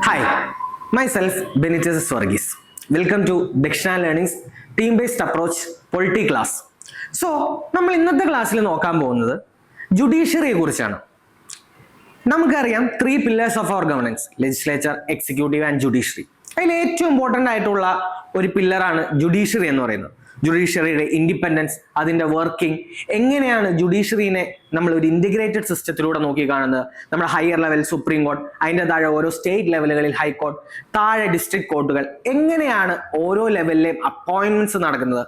Hi, myself Benitez Swargis. Welcome to Dictionary Learning's team-based approach Polity class. So, നമ്മൾ ഇന്നത്തെ ക്ലാസ്സിൽ നോക്കാൻ പോകുന്നത് ജുഡീഷ്യറിയെ കുറിച്ചാണ്. നമുക്കറിയാം 3 pillars of our governance: legislature, executive and judiciary. അതിൽ ഏറ്റവും ഇമ്പോർട്ടൻ്റ് ആയിട്ടുള്ള ഒരു പില്ലറാണ് ജുഡീഷ്യറി എന്ന് പറയുന്നത്. ജുഡീഷ്യറിയുടെ ഇൻഡിപെൻഡൻസ്, അതിൻ്റെ വർക്കിംഗ്, എങ്ങനെയാണ് ജുഡീഷ്യറിനെ നമ്മൾ ഒരു ഇൻറ്റിഗ്രേറ്റഡ് സിസ്റ്റത്തിലൂടെ നോക്കി കാണുന്നത്. നമ്മുടെ ഹയർ ലെവൽ സുപ്രീം കോർട്ട്, അതിൻ്റെ താഴെ ഓരോ സ്റ്റേറ്റ് ലെവലുകളിൽ ഹൈക്കോർട്ട്, താഴെ ഡിസ്ട്രിക്ട് കോർട്ടുകൾ, എങ്ങനെയാണ് ഓരോ ലെവലിലെയും അപ്പോയിൻമെന്റ്സ് നടക്കുന്നത്.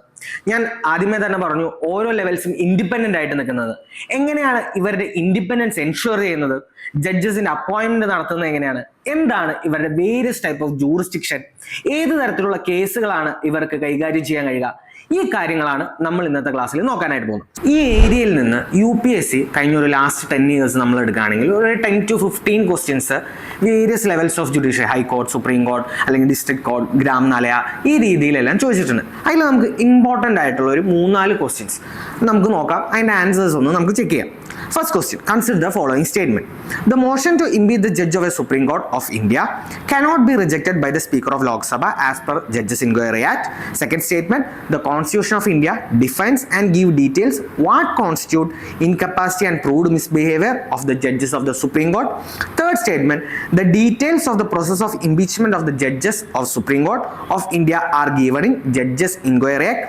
ഞാൻ ആദ്യമേ തന്നെ പറഞ്ഞു, ഓരോ ലെവൽസും ഇൻഡിപെൻഡന്റ് ആയിട്ട് നിൽക്കുന്നത്. എങ്ങനെയാണ് ഇവരുടെ ഇൻഡിപെൻഡൻസ് എൻഷുർ ചെയ്യുന്നത്, ജഡ്ജസിന്റെ അപ്പോയിന്റ്മെന്റ് നടത്തുന്നത് എങ്ങനെയാണ്, എന്താണ് ഇവരുടെ വേരിയസ് ടൈപ്പ് ഓഫ് ജൂറിസ്ഡിക്ഷൻ, ഏത് തരത്തിലുള്ള കേസുകളാണ് ഇവർക്ക് കൈകാര്യം ചെയ്യാൻ കഴിയുക, ഈ കാര്യങ്ങളാണ് നമ്മൾ ഇന്നത്തെ ക്ലാസ്സിൽ നോക്കാനായിട്ട് പോകുന്നത്. ഈ ഏരിയയിൽ നിന്ന് UPSC കഴിഞ്ഞ ഒരു ലാസ്റ്റ് 10 years നമ്മൾ എടുക്കുകയാണെങ്കിൽ ഒരു 10 to 15 questions various levels of judiciary, high court, supreme court അല്ലെങ്കിൽ ഡിസ്ട്രിക്ട് കോർട്ട്, ഗ്രാമനാലയ, ഈ രീതിയിലെല്ലാം ചോദിച്ചിട്ടുണ്ട്. അതിൽ നമുക്ക് ഇമ്പോർട്ടൻ്റ് ആയിട്ടുള്ള ഒരു 3-4 ക്വസ്റ്റ്യൻസ് നമുക്ക് നോക്കാം. അതിൻ്റെ ആൻസേഴ്സ് ഒന്ന് നമുക്ക് ചെക്ക് ചെയ്യാം. First question, consider the following statement. The motion to impeach the judge of a Supreme Court of India cannot be rejected by the Speaker of Lok Sabha as per Judges Inquiry Act. Second statement, the Constitution of India defines and give details what constitute incapacity and proved misbehavior of the judges of the Supreme Court. Third statement, the details of the process of impeachment of the judges of Supreme Court of India are given in Judges Inquiry Act.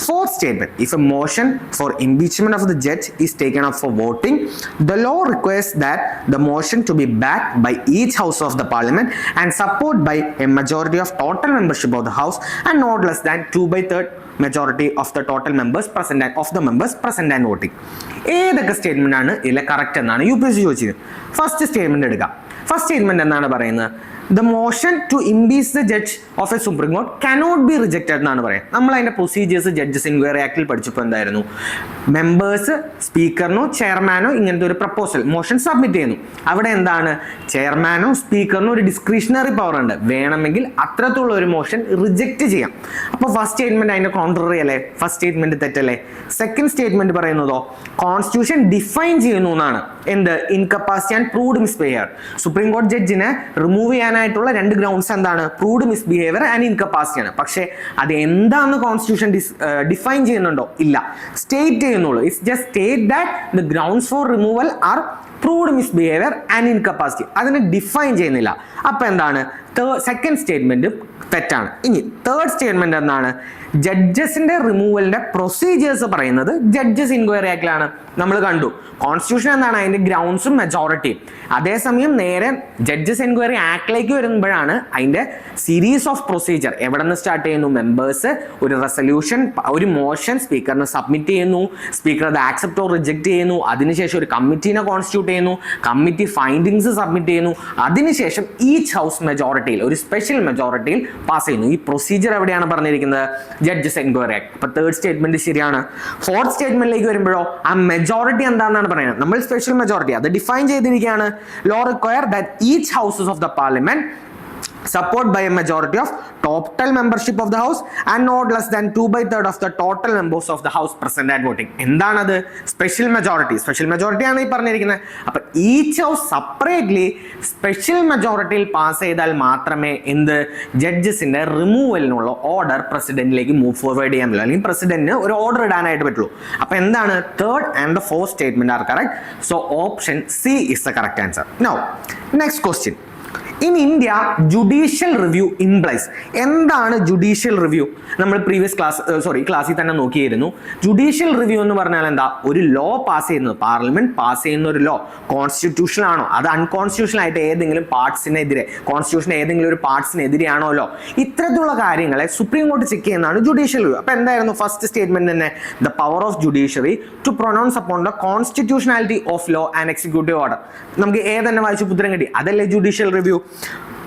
Fourth statement, if a motion for impeachment of the judge is taken up for voting, the law requires that the motion to be backed by each house of the parliament and supported by a majority of total membership of the house and not less than 2/3 majority of the total members present and voting. ഏതൊക്കെ statement ആണ് ഇതിലെ correct എന്നാണ് UPSC ചോദിച്ചത്. First statement എടുക്കാം. First statement എന്താണ് പറയുന്നത്? The motion to impeach the judge of a Supreme Court cannot be rejected എന്നാണ് പറയുന്നത്. നമ്മൾ അതിന്റെ പ്രൊസീജിയേഴ്സ് ജഡ്ജസ് ഇൻക്വയറി ആക്ടിൽ പഠിച്ചപ്പോൾ എന്തായിരുന്നു? മെമ്പേഴ്സ് സ്പീക്കറിനോ ചെയർമാനോ ഇങ്ങനത്തെ ഒരു പ്രപ്പോസൽ മോഷൻ സബ്മിറ്റ് ചെയ്യുന്നു. അവിടെ എന്താണ്? ചെയർമാനോ സ്പീക്കറിനോ ഒരു ഡിസ്ക്രിഷണറി പവർ ഉണ്ട്, വേണമെങ്കിൽ അത്തരത്തിലുള്ള ഒരു മോഷൻ റിജക്റ്റ് ചെയ്യാം. അപ്പോൾ ഫസ്റ്റ് സ്റ്റേറ്റ്മെന്റ് അതിന്റെ കോൺട്രറി അല്ലേ? ഫസ്റ്റ് സ്റ്റേറ്റ്മെന്റ് തെറ്റല്ലേ? സെക്കൻഡ് സ്റ്റേറ്റ്മെന്റ് പറയുന്നതോ കോൺസ്റ്റിറ്റ്യൂഷൻ ഡിഫൈൻ ചെയ്യുന്നു എന്നാണ്. എന്ത്? Incapacity and proved misbehaviour. Supreme കോടതി ജഡ്ജിനെ റിമൂവ് ചെയ്യാനായിട്ടുള്ള 2 ഗ്രൗണ്ട്സ് എന്താണ്? പ്രൂവ്ഡ് മിസ്ബിഹേവിയർ ആൻഡ് ഇൻകപ്പാസിറ്റി ആണ്. പക്ഷേ അത് എന്താണെന്ന് കോൺസ്റ്റിറ്റ്യൂഷൻ ഡിഫൈൻ ചെയ്യുന്നുണ്ടോ? ഇല്ല, സ്റ്റേറ്റ് ചെയ്യുന്നുള്ളൂ. It's just state that the grounds for removal are proved misbehaviour and incapacity. അതിനെ ഡിഫൈൻ ചെയ്യുന്നില്ല. അപ്പൊ എന്താണ്? സെക്കൻഡ് സ്റ്റേറ്റ്മെന്റ് തെറ്റാണ്. ഇനി തേർഡ് സ്റ്റേറ്റ്മെന്റ് എന്താണ്? ജഡ്ജസിന്റെ റിമൂവലിന്റെ പ്രൊസീജിയേഴ്സ് പറയുന്നത് ജഡ്ജസ് ഇൻക്വയറി ആക്ടിലാണ്. നമ്മൾ കണ്ടു കോൺസ്റ്റിറ്റ്യൂഷൻ എന്താണ്? അതിന്റെ ഗ്രൗണ്ട്സും മെജോറിറ്റിയും. അതേസമയം നേരെ ജഡ്ജസ് എൻക്വയറി ആക്ടിലേക്ക് വരുമ്പോഴാണ് അതിന്റെ സീരീസ് ഓഫ് പ്രൊസീജിയർ എവിടെ നിന്ന് സ്റ്റാർട്ട് ചെയ്യുന്നു? മെമ്പേഴ്സ് ഒരു റെസൊല്യൂഷൻ, ഒരു മോഷൻ സ്പീക്കറിന് സബ്മിറ്റ് ചെയ്യുന്നു, സ്പീക്കർ അത് ആക്സെപ്റ്റ് ഓർ റിജക്ട് ചെയ്യുന്നു, അതിനുശേഷം ഒരു കമ്മിറ്റീനെ കോൺസ്റ്റിറ്റ്യൂട്ട് ചെയ്യുന്നു, കമ്മിറ്റി ഫൈൻഡിങ്സ് സബ്മിറ്റ് ചെയ്യുന്നു, അതിനുശേഷം ഈച്ച് ഹൗസ് മെജോറിറ്റിയിൽ ഒരു സ്പെഷ്യൽ മെജോറിറ്റിയിൽ പാസ് ചെയ്യുന്നു. ഈ പ്രൊസീജിയർ എവിടെയാണ് പറഞ്ഞിരിക്കുന്നത്? Judges enquiry act. അപ്പൊ തേർഡ് സ്റ്റേറ്റ്മെന്റ് ശരിയാണ്. ഫോർത്ത് സ്റ്റേറ്റ്മെന്റിലേക്ക് വരുമ്പോഴോ ആ മെജോറിറ്റി എന്താണെന്നാണ് പറയുന്നത്? നമ്മൾ സ്പെഷ്യൽ മെജോറിറ്റി അത് ഡിഫൈൻ ചെയ്തിരിക്കുകയാണ്. Law require that each houses of the parliament support by a majority of total membership of the house and not less than 2/3 of the total members of the house present and voting. എന്താണത്? Special majority. Special majority ആണ് ഈ പറഞ്ഞിരിക്കുന്നത്. അപ്പൊ each house separately special മെജോറിറ്റിയിൽ pass ചെയ്താൽ മാത്രമേ എന്ത്? ജഡ്ജസിന്റെ റിമൂവലിനുള്ള ഓർഡർ പ്രസിഡന്റിലേക്ക് മൂവ് ഫോർവേഡ് ചെയ്യാൻ പറ്റുള്ളൂ, അല്ലെങ്കിൽ പ്രസിഡന്റിന് ഒരു ഓർഡർ ഇടാനായിട്ട് പറ്റുള്ളൂ. അപ്പൊ എന്താണ്? Third and the fourth statement are correct. So option C is the correct answer. Now next question. In India, judicial review implies. എന്താണ് ജുഡീഷ്യൽ റിവ്യൂ? നമ്മൾ പ്രീവിയസ് ക്ലാസ്സിൽ തന്നെ നോക്കിയിരുന്നു. ജുഡീഷ്യൽ റിവ്യൂ എന്ന് പറഞ്ഞാൽ എന്താ? ഒരു ലോ പാസ് ചെയ്യുന്നത്, പാർലമെന്റ് പാസ് ചെയ്യുന്ന ഒരു ലോ കോൺസ്റ്റിറ്റ്യൂഷൻ ആണോ, അത് അൺകോൺസ്റ്റിറ്റ്യൂഷണൽ ആയിട്ട് ഏതെങ്കിലും പാർട്സിനെതിരെ, കോൺസ്റ്റിറ്റ്യൂഷൻ ഏതെങ്കിലും ഒരു പാർട്സിനെതിരെയാണോ ലോ, ഇത്തരത്തിലുള്ള കാര്യങ്ങളെ സുപ്രീം കോടതി ചെക്ക് ചെയ്യുന്നതാണ് ജുഡീഷ്യൽ റിവ്യൂ. അപ്പൊ എന്തായിരുന്നു ഫസ്റ്റ് സ്റ്റേറ്റ്മെന്റ് തന്നെ? The power of judiciary to pronounce upon the constitutionality of law and executive order. നമുക്ക് ഏതെന്നെ വായിച്ചു പുത്രം കിട്ടി? അതല്ലേ ജുഡീഷ്യൽ റിവ്യൂ.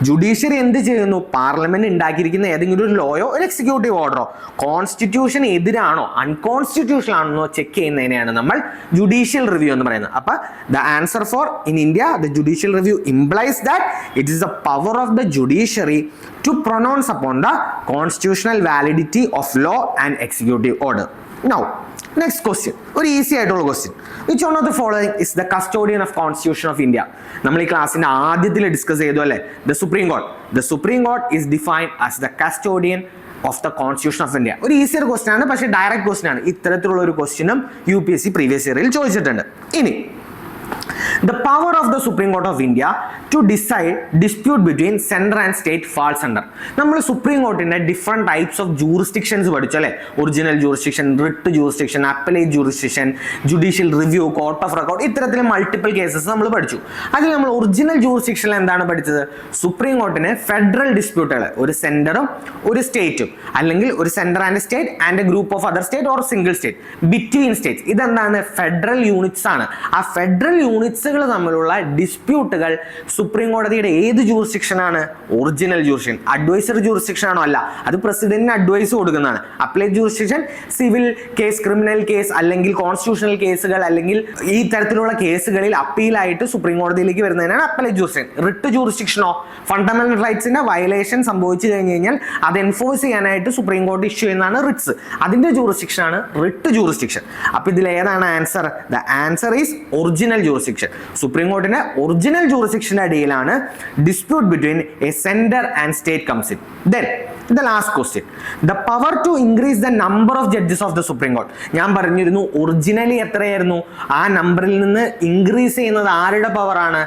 ജുഡീഷ്യറി എന്ത് ചെയ്യുന്നു? പാർലമെന്റ് ഉണ്ടാക്കിയിരിക്കുന്ന ഏതെങ്കിലും ഒരു ലോയോ ഒരു എക്സിക്യൂട്ടീവ് ഓർഡറോ കോൺസ്റ്റിറ്റ്യൂഷൻ എതിരാണോ അൺകോൺസ്റ്റിറ്റ്യൂഷണൽ ആണെന്നോ ചെക്ക് ചെയ്യുന്നതിനെയാണ് നമ്മൾ ജുഡീഷ്യൽ റിവ്യൂ എന്ന് പറയുന്നത്. അപ്പൊ the answer for in India the judicial review implies that it is the power of the judiciary to pronounce upon the constitutional validity of law and executive order. Now next question, ഒരു easy ആയിട്ടുള്ള question. Which one of the following is the custodian of constitution of India? നമ്മൾ ഈ ക്ലാസ്സിന്റെ ആദ്യത്തിൽ discuss ചെയ്തു അല്ലേ, the supreme court. The supreme court is defined as the custodian of the constitution of India. ഒരു easier question ആണ്, പക്ഷേ direct question ആണ്. ഇത്തരത്തിലുള്ള ഒരു ക്വസ്റ്റ്യനും UPSC പ്രീവിയസ് ഇയറിൽ ചോദിച്ചിട്ടുണ്ട്. ഇനി the power of the Supreme Court of India to decide dispute between center and state falls under. നമ്മൾ supreme കോർട്ടിന്റെ different types of jurisdictions പഠിച്ചു അല്ലെ. Original jurisdiction, writ jurisdiction, appellate jurisdiction, judicial review, court of record, ഇത്തരത്തിൽ multiple cases നമ്മൾ പഠിച്ചു. അതിൽ നമ്മൾ original ജൂറിസ്ഡിക്ഷനിൽ എന്താണ് പഠിച്ചത്? സുപ്രീം കോർട്ടിന് ഫെഡറൽ ഡിസ്പ്യൂട്ടുകൾ, ഒരു സെന്ററും ഒരു സ്റ്റേറ്റും, അല്ലെങ്കിൽ ഒരു centre and state and a group of other state or single state, between States, ഇതെന്താണ്? ഫെഡറൽ യൂണിറ്റ്സ് ആണ്. ആ ഫെഡറൽ യൂണിറ്റ്സുകൾ തമ്മിലുള്ള ഡിസ്പ്യൂട്ടുകൾ സുപ്രീം കോടതിയുടെ ഏത് ജൂറിസ്ഡിക്ഷൻ ആണ്? Original jurisdiction. അഡ്വൈസറി ജൂറിസ്ഡിക്ഷൻ ആണോ? അല്ല, അത് പ്രസിഡന്റിന് അഡ്വൈസ് കൊടുക്കുന്നതാണ്. Appellate jurisdiction civil case, criminal case, അല്ലെങ്കിൽ കോൺസ്റ്റിറ്റ്യൂഷണൽ കേസുകൾ, അല്ലെങ്കിൽ ഈ തരത്തിലുള്ള കേസുകളിൽ അപ്പീലായിട്ട് സുപ്രീം കോടതിയിലേക്ക് വരുന്നതിനാണ് അപ്പലേറ്റ് ജൂറിസ്ഡിക്ഷൻ. റിട്ട് ജൂറിസ്ഡിക്ഷനോ ഫണ്ടമെന്റൽ റൈറ്റ്സിന്റെ വയലേഷൻ സംഭവിച്ചു കഴിഞ്ഞു കഴിഞ്ഞാൽ അത് എൻഫോഴ്സ് ചെയ്യാനായിട്ട് സുപ്രീം കോടതി ഇഷ്യൂ ചെയ്യുന്നതാണ് റിട്സ്. അതിന്റെ ജൂറിസ്ഡിക്ഷൻ ആണ് റിട്ട് ജൂറിസ്ഡിക്ഷൻ. അപ്പൊ ഇതിൽ ഏതാണ് answer? The answer is original jurisdiction. Supreme കോർട്ടിന്റെ ഒറിജിനൽ ജൂറിസ്ഡിക്ഷന്റെ അടിയിലാണ് dispute between a centre and state comes in. Then the last question, the power to increase the number of judges of the supreme court. ഞാൻ പറഞ്ഞിരുന്നു originally എത്രയായിരുന്നു? ആ നമ്പറിൽ നിന്ന് increase ചെയ്യുന്നത് ആരുടെ പവറാണ്?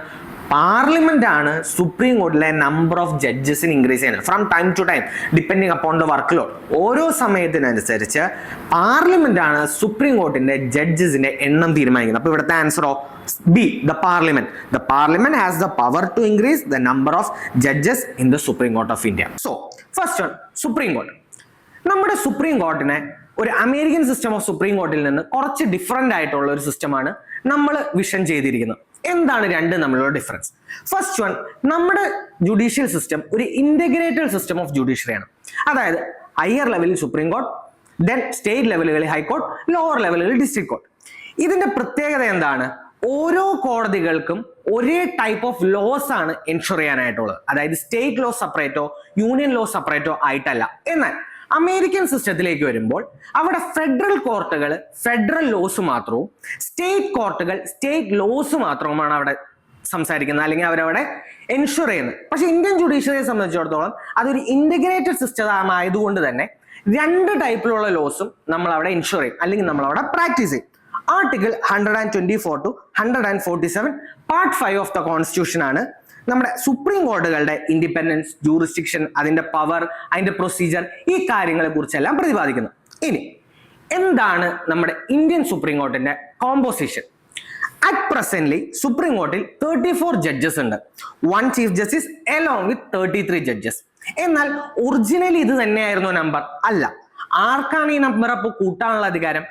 പാർലമെന്റ് ആണ് സുപ്രീം കോർട്ടിലെ നമ്പർ ഓഫ് ജഡ്ജസിന് ഇൻക്രീസ് ചെയ്യുന്നത് from time to time depending upon the work load. ഓരോ സമയത്തിനനുസരിച്ച് പാർലമെന്റ് ആണ് സുപ്രീം കോർട്ടിന്റെ ജഡ്ജസിന്റെ എണ്ണം തീരുമാനിക്കുന്നത്. അപ്പൊ ഇവിടുത്തെ ആൻസറോ B, the parliament. The parliament has the power to increase the number of judges in the Supreme Court of India. So, first one, Supreme Court. നമ്മുടെ supreme കോർട്ടിനെ ഒരു American system of supreme കോർട്ടിൽ നിന്ന് കുറച്ച് different ആയിട്ടുള്ള ഒരു സിസ്റ്റമാണ് നമ്മൾ vision ചെയ്തിരിക്കുന്നത്. എന്താണ് രണ്ടും തമ്മിലുള്ള ഡിഫറൻസ്? ഫസ്റ്റ് വൺ, നമ്മുടെ ജുഡീഷ്യൽ സിസ്റ്റം ഒരു ഇന്റഗ്രേറ്റഡ് സിസ്റ്റം ഓഫ് ജുഡീഷ്യറിയാണ്. അതായത് ഹയർ ലെവലിൽ സുപ്രീം കോർട്ട്, ദെൻ സ്റ്റേറ്റ് ലെവലുകളിൽ ഹൈക്കോർട്ട്, ലോവർ ലെവലുകളിൽ ഡിസ്ട്രിക്ട് കോർട്ട്. ഇതിന്റെ പ്രത്യേകത എന്താണ്? ഓരോ കോടതികൾക്കും ഒരേ ടൈപ്പ് ഓഫ് ലോസ് ആണ് എൻഷുർ ചെയ്യാനായിട്ടുള്ളത്. അതായത് സ്റ്റേറ്റ് ലോ സെപ്പറേറ്റോ യൂണിയൻ ലോ സെപ്പറേറ്റോ ആയിട്ടല്ല. എന്നാൽ അമേരിക്കൻ സിസ്റ്റത്തിലേക്ക് വരുമ്പോൾ അവിടെ ഫെഡറൽ കോർട്ടുകൾ ഫെഡറൽ ലോസ് മാത്രവും സ്റ്റേറ്റ് കോർട്ടുകൾ സ്റ്റേറ്റ് ലോസ് മാത്രവുമാണ് അവിടെ സംസാരിക്കുന്നത്, അല്ലെങ്കിൽ അവരവിടെ എൻഷുർ ചെയ്യുന്നത്. പക്ഷെ ഇന്ത്യൻ ജുഡീഷ്യറിയെ സംബന്ധിച്ചിടത്തോളം അതൊരു ഇന്റഗ്രേറ്റഡ് സിസ്റ്റം ആയതുകൊണ്ട് തന്നെ രണ്ട് ടൈപ്പിലുള്ള ലോസും നമ്മൾ അവിടെ എൻഷുർ ചെയ്യും, അല്ലെങ്കിൽ നമ്മൾ അവിടെ പ്രാക്ടീസ് ചെയ്യും. Article 124 to 147 part 5 of the constitution ആണ് നമ്മുടെ സുപ്രീം കോടതികളുടെ ഇൻഡിപെൻഡൻസ്, ജൂറിസ്ഡിക്ഷൻ, അതിന്റെ പവർ, അതിന്റെ പ്രൊസീജിയർ, ഈ കാര്യങ്ങളെ കുറിച്ചെല്ലാം പ്രതിപാദിക്കുന്നത്. ഇനി എന്താണ് നമ്മുടെ ഇന്ത്യൻ സുപ്രീം കോർട്ടിന്റെ കോമ്പോസിഷൻ? അറ്റ് പ്രസന്റ്ലി സുപ്രീം കോർട്ടിൽ 34 ജഡ്ജസ് ഉണ്ട്, 1 chief justice along with 33 judges. എന്നാൽ ഒറിജിനലി ഇത് തന്നെയായിരുന്നു നമ്പർ? അല്ല. ആർക്കാണ് ഈ നമ്പർ അപ്പോൾ കൂട്ടാനുള്ള അധികാരം?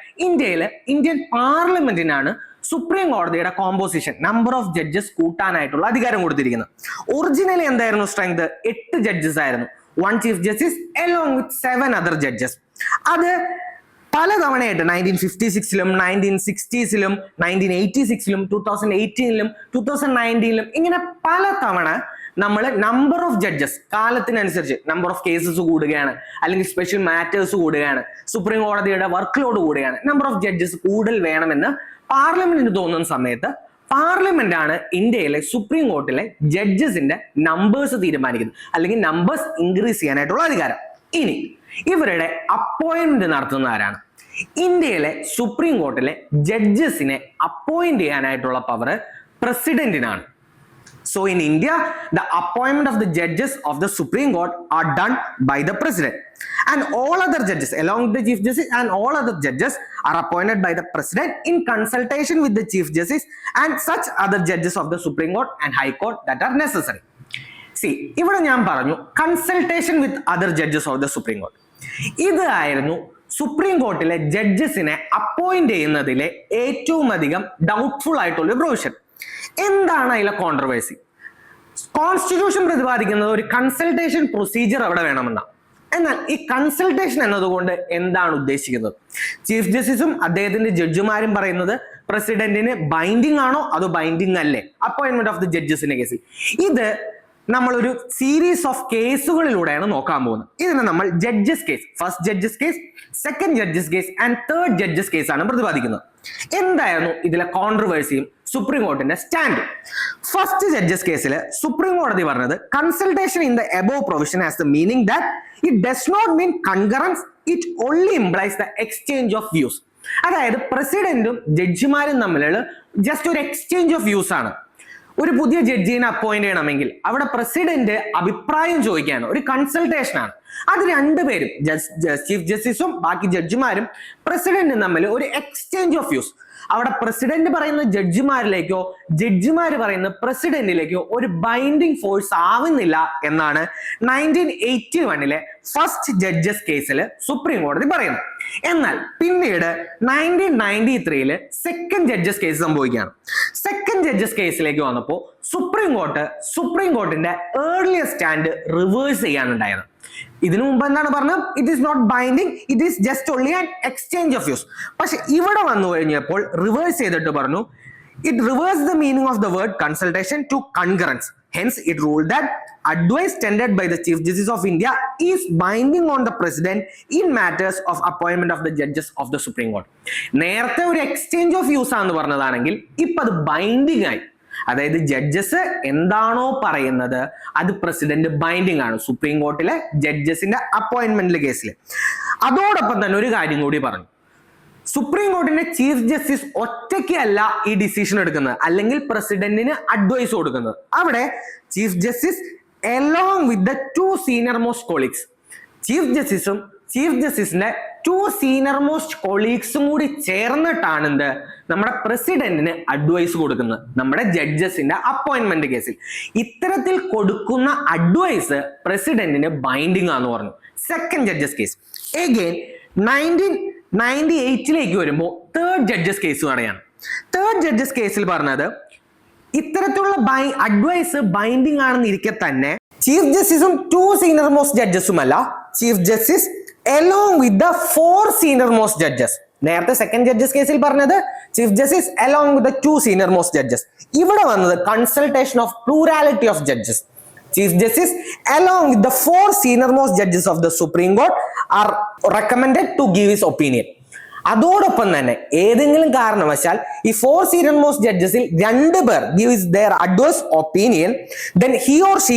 ഇന്ത്യൻ പാർലമെന്റിനാണ് സുപ്രീം കോടതിയുടെ കോമ്പോസിഷൻ, നമ്പർ ഓഫ് ജഡ്ജസ് കൂട്ടാനായിട്ടുള്ള അധികാരം കൊടുത്തിരിക്കുന്നത്. ഒറിജിനലി എന്തായിരുന്നു സ്ട്രെങ്ത്? 8 ജഡ്ജസ് ആയിരുന്നു, 1 ചീഫ് ജസ്റ്റിസ് അലോങ് വിത്ത് 7 അതർ ജഡ്ജസ്. അത് പലതവണയായിട്ട് 1956-ലും 1960-ലും 1986-ലും 2018-ലും 2019-ലും ഇങ്ങനെ പല തവണ നമ്മൾ നമ്പർ ഓഫ് ജഡ്ജസ് കാലത്തിനനുസരിച്ച് നമ്പർ ഓഫ് കേസസ് കൂടുകയാണ്, അല്ലെങ്കിൽ സ്പെഷ്യൽ മാറ്റേഴ്സ് കൂടുകയാണ്, സുപ്രീം കോടതിയുടെ വർക്ക് ലോഡ് കൂടുകയാണ്, നമ്പർ ഓഫ് ജഡ്ജസ് കൂടുതൽ വേണമെന്ന് പാർലമെന്റിന് തോന്നുന്ന സമയത്ത് പാർലമെന്റ് ആണ് ഇന്ത്യയിലെ സുപ്രീം കോർട്ടിലെ ജഡ്ജസിന്റെ നമ്പേഴ്സ് തീരുമാനിക്കുന്നത്, അല്ലെങ്കിൽ നമ്പേഴ്സ് ഇൻക്രീസ് ചെയ്യാനായിട്ടുള്ള അധികാരം. ഇനി ഇവരുടെ അപ്പോയിന്റ്മെന്റ് നടത്തുന്ന ആരാണ്? ഇന്ത്യയിലെ സുപ്രീം കോർട്ടിലെ ജഡ്ജസിനെ അപ്പോയിന്റ് ചെയ്യാനായിട്ടുള്ള power പ്രസിഡന്റിനാണ്. So in India, the appointment of the judges of the Supreme Court are done by the President, and all other judges along with the Chief Justice and all other judges are appointed by the President in consultation with the Chief Justice and such other judges of the Supreme Court and High Court that are necessary. See, ഇവിടെ ഞാൻ പറഞ്ഞു consultation with other judges of the supreme court. ഇതായിരുന്നു supreme കോർട്ടിലെ ജഡ്ജസിനെ appoint ചെയ്യുന്നതിലെ ഏറ്റവും അധികം doubtful ആയിട്ടുള്ള provision. എന്താണ് അതിലെ controversy? Constitution പ്രതിപാദിക്കുന്നത് ഒരു കൺസൾട്ടേഷൻ പ്രൊസീജിയർ അവിടെ വേണമെന്നാണ്. എന്നാൽ ഈ കൺസൾട്ടേഷൻ എന്നതുകൊണ്ട് എന്താണ് ഉദ്ദേശിക്കുന്നത്? ചീഫ് ജസ്റ്റിസും അദ്ദേഹത്തിന്റെ ജഡ്ജിമാരും പറയുന്നത് പ്രസിഡന്റിന് ബൈൻഡിങ് ആണോ അതോ ബൈൻഡിങ് അല്ലേ അപ്പോയിന്റ്മെന്റ് ഓഫ് ദി ജഡ്ജസിന്റെ കേസിൽ? ഇത് നമ്മൾ ഒരു സീരീസ് ഓഫ് കേസുകളിലൂടെയാണ് നോക്കാൻ പോകുന്നത്. ഇതിനെ നമ്മൾ judges case, first judges case, second judges case and third judges case ആണ് പ്രതിപാദിക്കുന്നത്. എന്തായിരുന്നു ഇതിലെ കോൺട്രവേഴ്സിയും സുപ്രീം കോടതിന്റെ സ്റ്റാൻഡ്? ഫസ്റ്റ് ജഡ്ജസ് കേസിൽ സുപ്രീം കോടതി പറഞ്ഞത് consultation in the above provision has the meaning that it does not mean concurrence, it only implies the exchange of views. അതായത് പ്രസിഡന്റും ജഡ്ജിമാരും തമ്മിലുള്ള ജസ്റ്റ് ഒരു എക്സ്ചേഞ്ച് ഓഫ് വ്യൂസ് ആണ്. ഒരു പുതിയ ജഡ്ജിനെ അപ്പോയിന്റ് ചെയ്യണമെങ്കിൽ അവിടെ പ്രസിഡന്റ് അഭിപ്രായം ചോദിക്കാണ്, ഒരു കൺസൾട്ടേഷൻ ആണ്. അത് രണ്ടുപേരും ചീഫ് ജസ്റ്റിസും ബാക്കി ജഡ്ജിമാരും പ്രസിഡന്റും തമ്മിൽ ഒരു എക്സ്ചേഞ്ച് ഓഫ് വ്യൂസ്. അവിടെ പ്രസിഡന്റ് പറയുന്ന ജഡ്ജിമാരിലേക്കോ ജഡ്ജിമാർ പറയുന്ന പ്രസിഡന്റിലേക്കോ ഒരു ബൈൻഡിങ് ഫോഴ്സ് ആവുന്നില്ല എന്നാണ് 1981 ഫസ്റ്റ് ജഡ്ജസ് കേസിൽ സുപ്രീം കോടതി പറയുന്നത്. എന്നാൽ പിന്നീട് 1993 സെക്കൻഡ് ജഡ്ജസ് കേസ് സംഭവിക്കുകയാണ്. സെക്കൻഡ് ജഡ്ജസ് കേസിലേക്ക് വന്നപ്പോൾ സുപ്രീം കോർട്ടിന്റെ ഏർലിയർ സ്റ്റാൻഡ് റിവേഴ്സ് ചെയ്യാനുണ്ടായത്. ഇതിനു മുമ്പ് എന്താണ് പറഞ്ഞത്? It is not binding, it is just only an exchange of views. പക്ഷെ ഇവിടെ വന്നു കഴിഞ്ഞപ്പോൾ റിവേഴ്സ് ചെയ്തിട്ട് പറഞ്ഞു it reverse the meaning of the word consultation to concurrence. Hence, it ruled that advice tendered by the Chief Justice of India is binding on the President in matters of appointment of the judges of the Supreme Court. നേരത്തെ ഒരു exchange of views ആണെന്ന് പറഞ്ഞതാണെങ്കിൽ ഇപ്പൊ അത് binding ആയി. അതായത് judges എന്താണോ പറയുന്നത് അത് പ്രസിഡന്റ് ബൈൻഡിങ് ആണ് സുപ്രീം കോർട്ടിലെ ജഡ്ജസിന്റെ അപ്പോയിന്റ്മെന്റ് കേസിൽ. അതോടൊപ്പം തന്നെ ഒരു കാര്യം കൂടി പറഞ്ഞു, സുപ്രീം കോർട്ടിന്റെ ചീഫ് ജസ്റ്റിസ് ഒറ്റയ്ക്ക് അല്ല ഈ ഡിസിഷൻ എടുക്കുന്നത്, അല്ലെങ്കിൽ പ്രസിഡന്റിന് അഡ്വൈസ് കൊടുക്കുന്നത്. അവിടെ chief justice along with the two senior most colleagues, chief ജസ്റ്റിസും ചീഫ് ജസ്റ്റിസിന്റെ ടു സീനിയർ മോസ്റ്റ് കൊളീഗ്സും കൂടി ചേർന്നിട്ടാണ് എന്ത് നമ്മുടെ പ്രസിഡന്റിന് അഡ്വൈസ് കൊടുക്കുന്നത് നമ്മുടെ ജഡ്ജസിന്റെ അപ്പോയിന്റ്മെന്റ് കേസിൽ. ഇത്തരത്തിൽ കൊടുക്കുന്ന അഡ്വൈസ് പ്രസിഡന്റിന് ബൈൻഡിങ് ആണെന്ന് പറഞ്ഞു. സെക്കൻഡ് ജഡ്ജസ് കേസ് എഗെയിൻ 1998 വരുമ്പോൾ തേർഡ് ജഡ്ജസ് കേസ് പറയാണ്. തേർഡ് ജഡ്ജസ് കേസിൽ പറഞ്ഞത് ഇത്തരത്തിലുള്ള അഡ്വൈസ് ബൈൻഡിങ് ആണെന്ന് ഇരിക്കെ തന്നെ ചീഫ് ജസ്റ്റിസും ടു സീനിയർ മോസ്റ്റ് ജഡ്ജസും അല്ല, chief justice along with the four senior most judges. നേരത്തെ സെക്കൻഡ് ജഡ്ജസ് കേസിൽ പറഞ്ഞത് chief justice along with the two senior most judges. ഇവിടെ വന്നത് consultation of plurality of judges. Chief Justice along with the four senior most judges of the Supreme Court are recommended to give his opinion. അതോടൊപ്പം തന്നെ ഏതെങ്കിലും കാരണവശാൽ ഈ four senior most ജഡ്ജസിൽ രണ്ടുപേർ gives their adverse opinion, then he or she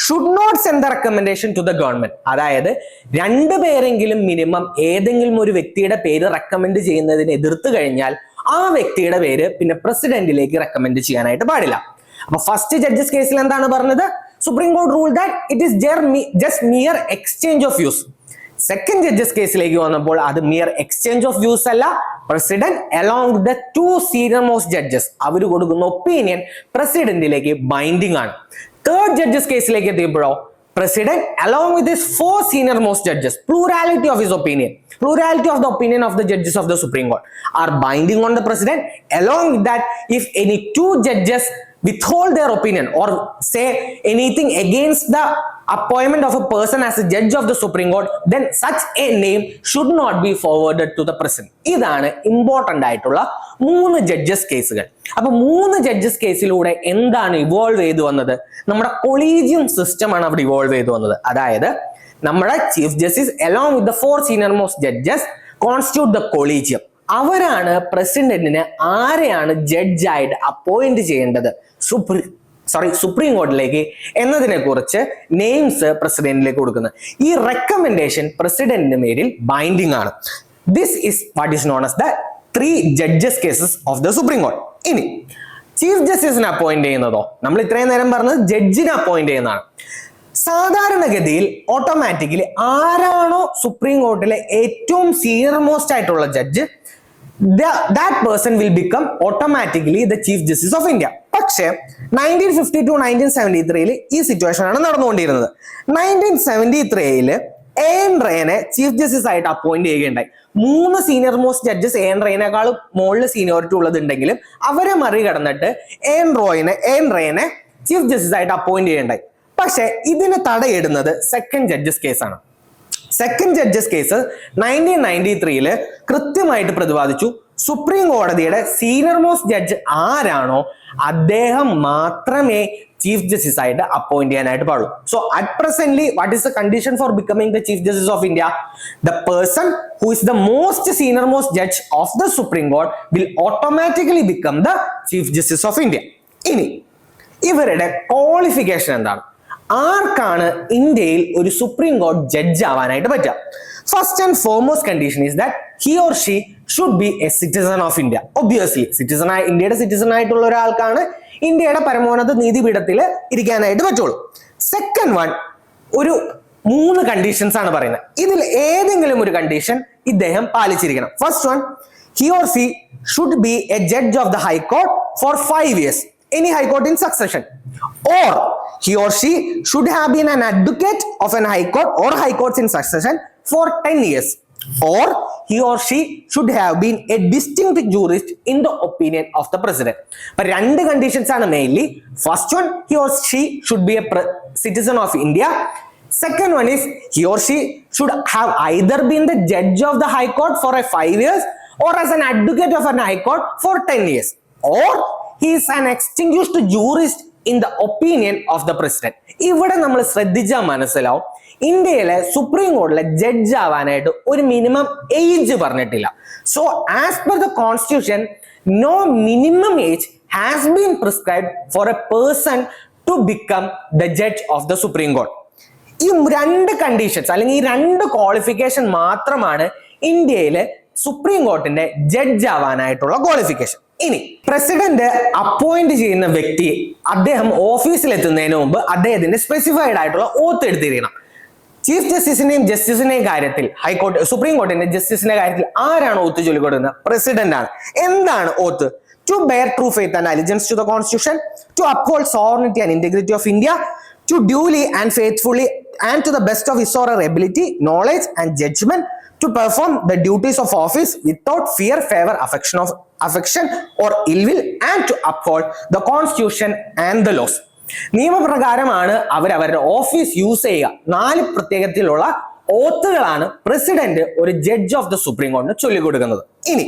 should not send the recommendation to the government. അതായത് രണ്ടുപേരെങ്കിലും minimum ഏതെങ്കിലും ഒരു വ്യക്തിയുടെ പേര് റെക്കമെൻഡ് ചെയ്യുന്നതിന് എതിർത്ത് കഴിഞ്ഞാൽ ആ വ്യക്തിയുടെ പേര് പിന്നെ പ്രസിഡന്റിലേക്ക് റെക്കമെൻഡ് ചെയ്യാനായിട്ട് പാടില്ല. അപ്പൊ ഫസ്റ്റ് ജഡ്ജസ് കേസിൽ എന്താണ് പറഞ്ഞത്? Supreme court rule that it is just mere exchange of views. Second judges കേസിലേക്ക് വന്നപ്പോൾ അത് മിയർ എക്സ്ചേഞ്ച് ഓഫ് വ്യൂസ് അല്ല, president along with the two senior most judges അവർ കൊടുക്കുന്ന ഒപ്പീനിയൻ പ്രസിഡന്റിലേക്ക് ബൈൻഡിങ് ആണ്. തേർഡ് ജഡ്ജസ് കേസിലേക്ക് എത്തിയപ്പോഴോ president along with his four senior most judges, plurality of his opinion, plurality of the opinion of the judges of the Supreme Court are binding on the president. Along with that, if any two judges withhold their opinion or say anything against the appointment of a person as a judge of the Supreme Court, then such a name should not be forwarded to the president. ഇതാണ് important ആയിട്ടുള്ള മൂന്ന് judges കേസുകൾ. അപ്പൊ മൂന്ന് judges കേസിലൂടെ എന്താണ് evolve ചെയ്തു വന്നത്? നമ്മുടെ കൊളീജിയം സിസ്റ്റം ആണ് അവിടെ ഇവോൾവ് ചെയ്തു വന്നത്. അതായത് നമ്മുടെ chief justice along with the four senior most judges constitute the collegium. അവരാണ് പ്രസിഡന്റിന് ആരെയാണ് ജഡ്ജായിട്ട് അപ്പോയിന്റ് ചെയ്യേണ്ടത് സുപ്രീം കോർട്ടിലേക്ക് എന്നതിനെ കുറിച്ച് നെയിംസ് പ്രസിഡന്റിലേക്ക് കൊടുക്കുന്നത്. ഈ റെക്കമെൻഡേഷൻ പ്രസിഡന്റിന്റെ മേലിൽ ബൈൻഡിങ് ആണ്. This is what is known as the 3 judges cases of the supreme court. ഇനി ചീഫ് ജസ്റ്റിസിനെ അപ്പോയിന്റ് ചെയ്യുന്നതോ നമ്മൾ ഇത്രയും നേരം പറഞ്ഞത് ജഡ്ജിനെ അപ്പോയിന്റ് ചെയ്യുന്നതാണ്. സാധാരണഗതിയിൽ ഓട്ടോമാറ്റിക്കലി ആരാണോ സുപ്രീം കോർട്ടിലെ ഏറ്റവും സീനിയർ മോസ്റ്റ് ആയിട്ടുള്ള judge, that person will become automatically the Chief Justice of India. പക്ഷേ 1952-1973 ഈ സിറ്റുവേഷൻ ആണ് നടന്നുകൊണ്ടിരുന്നത്. 1973 എൻ റേനെ ചീഫ് ജസ്റ്റിസ് ആയിട്ട് അപ്പോയിന്റ് ചെയ്യുകയുണ്ടായി. 3 സീനിയർ മോസ്റ്റ് ജഡ്ജസ് എൻ റേനേക്കാളും മുകളിൽ സീനിയോറിറ്റി ഉള്ളതുണ്ടെങ്കിലും അവരെ മറികടന്നിട്ട് എൻ റേനെ ചീഫ് ജസ്റ്റിസ് ആയിട്ട് അപ്പോയിന്റ് ചെയ്യുകയുണ്ടായി. പക്ഷെ ഇതിന് തടയിടുന്നത് സെക്കൻഡ് ജഡ്ജസ് കേസാണ്. സെക്കൻഡ് ജഡ്ജസ് കേസ് 1993 കൃത്യമായിട്ട് പ്രതിപാദിച്ചു സുപ്രീം കോടതിയുടെ സീനിയർ മോസ്റ്റ് ജഡ്ജ് ആരാണോ അദ്ദേഹം മാത്രമേ ചീഫ് ജസ്റ്റിസ് ആയിട്ട് അപ്പോയിന്റ് ചെയ്യാനായിട്ട് പാടുള്ളൂ. So at presently what is the condition for becoming the chief justice of India? The person who is the most senior most judge of the supreme court will automatically become the chief justice of India. ഇനി ഇവരുടെ qualification എന്താണ്? ആർക്കാണ് ഇന്ത്യയിൽ ഒരു supreme court judge ആവാനായിട്ട് പറ്റുക? First and foremost condition is that he or she should be a citizen of India. Obviously ഇന്ത്യയുടെ citizen ആയിട്ടുള്ള ഒരാൾക്കാണ് ഇന്ത്യയുടെ പരമോന്നത നീതിപീഠത്തിൽ ഇരിക്കാനായിട്ട് പറ്റുള്ളൂ. സെക്കൻഡ് വൺ, ഒരു 3 കണ്ടീഷൻസ് ആണ് പറയുന്നത്. ഇതിൽ ഏതെങ്കിലും ഒരു കണ്ടീഷൻ ഇദ്ദേഹം പാലിച്ചിരിക്കണം. First one, he or she should be a judge of the high court for 5 years, any high court in succession, or he or she should have been an advocate of an high court or high courts in succession for 10 years, or he or she should have been a distinct jurist in the opinion of the president. But 2 conditions are mainly. First one, he or she should be a citizen of India. Second one is he or she should have either been the judge of the high court for 5 years or as an advocate of an high court for 10 years, or he is an extinguished jurist in the opinion of the president. ഇവിടെ നമ്മൾ ശ്രദ്ധിച്ചാൽ മനസ്സിലാവും, ഇന്ത്യയിലെ supreme കോടതിയിലെ judge ആവാനായിട്ട് ഒരു minimum age പറഞ്ഞിട്ടില്ല. So as per the constitution, no minimum age has been prescribed for a person to become the judge of the supreme court. ഈ 2 കണ്ടീഷൻസ് അല്ലെങ്കിൽ ഈ 2 ക്വാളിഫിക്കേഷൻ മാത്രമാണ് ഇന്ത്യയിലെ സുപ്രീം കോർട്ടിന്റെ ജഡ്ജ് ആവാനായിട്ടുള്ള ക്വാളിഫിക്കേഷൻ. ഇനി പ്രസിഡന്റ് അപ്പോയിന്റ് ചെയ്യുന്ന വ്യക്തി അദ്ദേഹം ഓഫീസിൽ എത്തുന്നതിന് മുമ്പ് അദ്ദേഹത്തിന്റെ സ്പെസിഫൈഡ് ആയിട്ടുള്ള ഓത്ത് എടുത്തിരിക്കണം. ചീഫ് ജസ്റ്റിസിന്റെയും ജസ്റ്റിസിന്റെയും കാര്യത്തിൽ ഹൈക്കോടതി സുപ്രീം കോടതിന്റെ ജസ്റ്റിസിന്റെ കാര്യത്തിൽ ആരാണ് ഓത്ത് ചൊല്ലിക്കൊടുക്കുന്നത്? പ്രസിഡന്റ് ആണ്. എന്താണ് oath? To bear true faith and allegiance to the constitution, to uphold sovereignty and integrity of India, to duly and faithfully and to the best of his or her ability, knowledge and judgment, to perform the duties of office without fear, favor, affection or ill will, and to uphold the constitution and the laws. നിയമപ്രകാരമാണ് അവരവരുടെ office use ചെയ്യുക. 4 പ്രത്യേകത്തിലുള്ള ഓത്തുകളാണ് president ഒരു judge of the supreme കോടതിന് ചൊല്ലിക്കൊടുക്കുന്നത്. ഇനി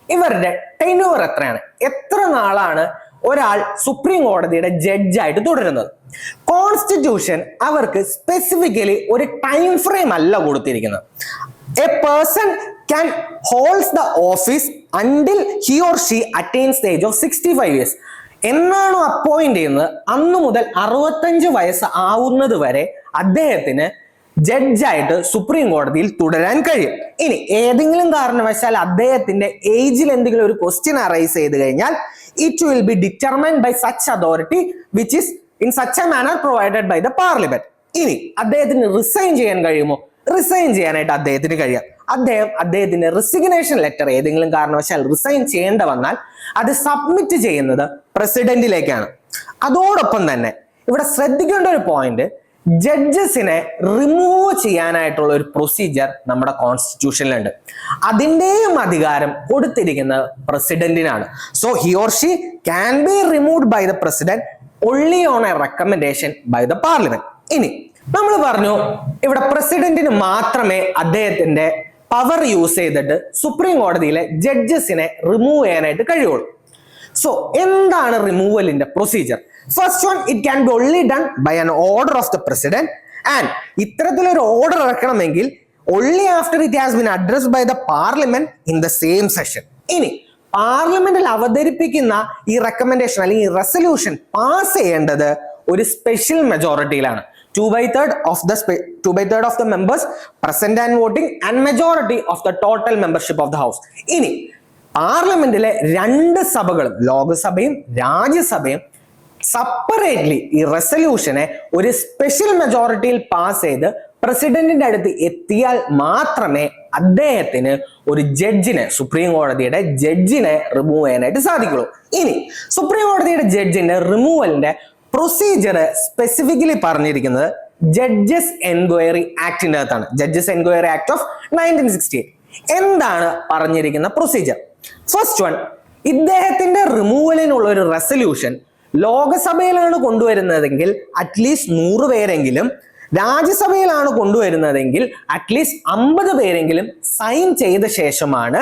ഇവരുടെ tenure എത്രയാണ്? എത്ര നാളാണ് ഒരാൾ supreme കോടതിയുടെ ജഡ്ജായിട്ട് തുടരുന്നത്? കോൺസ്റ്റിറ്റ്യൂഷൻ അവർക്ക് സ്പെസിഫിക്കലി ഒരു ടൈം ഫ്രെയിം അല്ല കൊടുത്തിരിക്കുന്നത്. A person can hold the office until he or she attains the age of 65 years. എന്നാണോ അപ്പോയിന്റ് ചെയ്യുന്നത് അന്നു മുതൽ 65 വയസ്സ് ആവുന്നത് വരെ അദ്ദേഹത്തിന് ജഡ്ജായിട്ട് സുപ്രീം കോടതിയിൽ തുടരാൻ കഴിയും. ഇനി ഏതെങ്കിലും കാരണവശാൽ അദ്ദേഹത്തിന്റെ ഏജിൽ എന്തെങ്കിലും ഒരു ക്വസ്റ്റ്യൻ അറൈസ് ചെയ്ത് കഴിഞ്ഞാൽ it will be determined by such authority which is in such a manner provided by the parliament. ഇനി അദ്ദേഹത്തിന് റിസൈൻ ചെയ്യാൻ കഴിയുമോ? റിസൈൻ ചെയ്യാനായിട്ട് അദ്ദേഹത്തിന് കഴിയാം. അദ്ദേഹത്തിന്റെ റിസിഗ്നേഷൻ ലെറ്റർ ഏതെങ്കിലും കാരണവശാൽ റിസൈൻ ചെയ്യേണ്ട വന്നാൽ അത് സബ്മിറ്റ് ചെയ്യുന്നത് പ്രസിഡന്റിലേക്കാണ്. അതോടൊപ്പം തന്നെ ഇവിടെ ശ്രദ്ധിക്കേണ്ട ഒരു പോയിന്റ്, ജഡ്ജസിനെ റിമൂവ് ചെയ്യാനായിട്ടുള്ള ഒരു പ്രൊസീജിയർ നമ്മുടെ കോൺസ്റ്റിറ്റ്യൂഷനിലുണ്ട്. അതിന്റെയും അധികാരം കൊടുത്തിരിക്കുന്നത് പ്രസിഡന്റിനാണ്. So he or she can be removed by the president only on a recommendation by the parliament. ഇനി നമ്മൾ പറഞ്ഞു ഇവിടെ പ്രസിഡന്റിന് മാത്രമേ അദ്ദേഹത്തിന്റെ പവർ യൂസ് ചെയ്തിട്ട് സുപ്രീം കോടതിയിലെ ജഡ്ജസിനെ റിമൂവ് ചെയ്യാനായിട്ട് കഴിയുള്ളൂ. സോ എന്താണ് റിമൂവലിന്റെ procedure? First one, it can be only done by an order of the president, and ഇത്തരത്തിലൊരു ഓർഡർ ഇറക്കണമെങ്കിൽ only after it has been addressed by the parliament in the same session. ഇനി പാർലമെന്റിൽ അവതരിപ്പിക്കുന്ന ഈ റെക്കമെൻഡേഷൻ അല്ലെങ്കിൽ ഈ റെസൊല്യൂഷൻ പാസ് ചെയ്യേണ്ടത് ഒരു special മെജോറിറ്റിയിലാണ്. 2/3 of the members present and voting and majority of the total membership of the house. ഇനി പാർലമെന്റിലെ 2 സഭകളും ലോകസഭയും രാജ്യസഭയും സെപ്പറേറ്റ്ലി ഈ റെസൊല്യൂഷനെ ഒരു സ്പെഷ്യൽ മെജോറിറ്റിയിൽ പാസ് ചെയ്ത് പ്രസിഡന്റിന്റെ അടുത്ത് എത്തിയാൽ മാത്രമേ അദ്ദേഹത്തിന് ഒരു ജഡ്ജിനെ, സുപ്രീം കോടതിയുടെ ജഡ്ജിനെ റിമൂവ് ചെയ്യാനായിട്ട് സാധിക്കുള്ളൂ. ഇനി സുപ്രീം കോടതിയുടെ ജഡ്ജിന്റെ റിമൂവലിന്റെ പ്രൊസീജിയർ സ്പെസിഫിക്കലി പറഞ്ഞിരിക്കുന്നത് ജഡ്ജസ് എൻക്വയറി ആക്ടിന്റെ അകത്താണ്. Judges enquiry act of 1968. എന്താണ് പറഞ്ഞിരിക്കുന്ന പ്രൊസീജിയർ? ഫസ്റ്റ് വൺ, ഇദ്ദേഹത്തിന്റെ റിമൂവലിനുള്ള ഒരു റെസൊല്യൂഷൻ ലോകസഭയിലാണ് കൊണ്ടുവരുന്നതെങ്കിൽ അറ്റ്ലീസ്റ്റ് 100 പേരെങ്കിലും, രാജ്യസഭയിലാണ് കൊണ്ടുവരുന്നതെങ്കിൽ അറ്റ്ലീസ്റ്റ് 50 പേരെങ്കിലും സൈൻ ചെയ്ത ശേഷമാണ്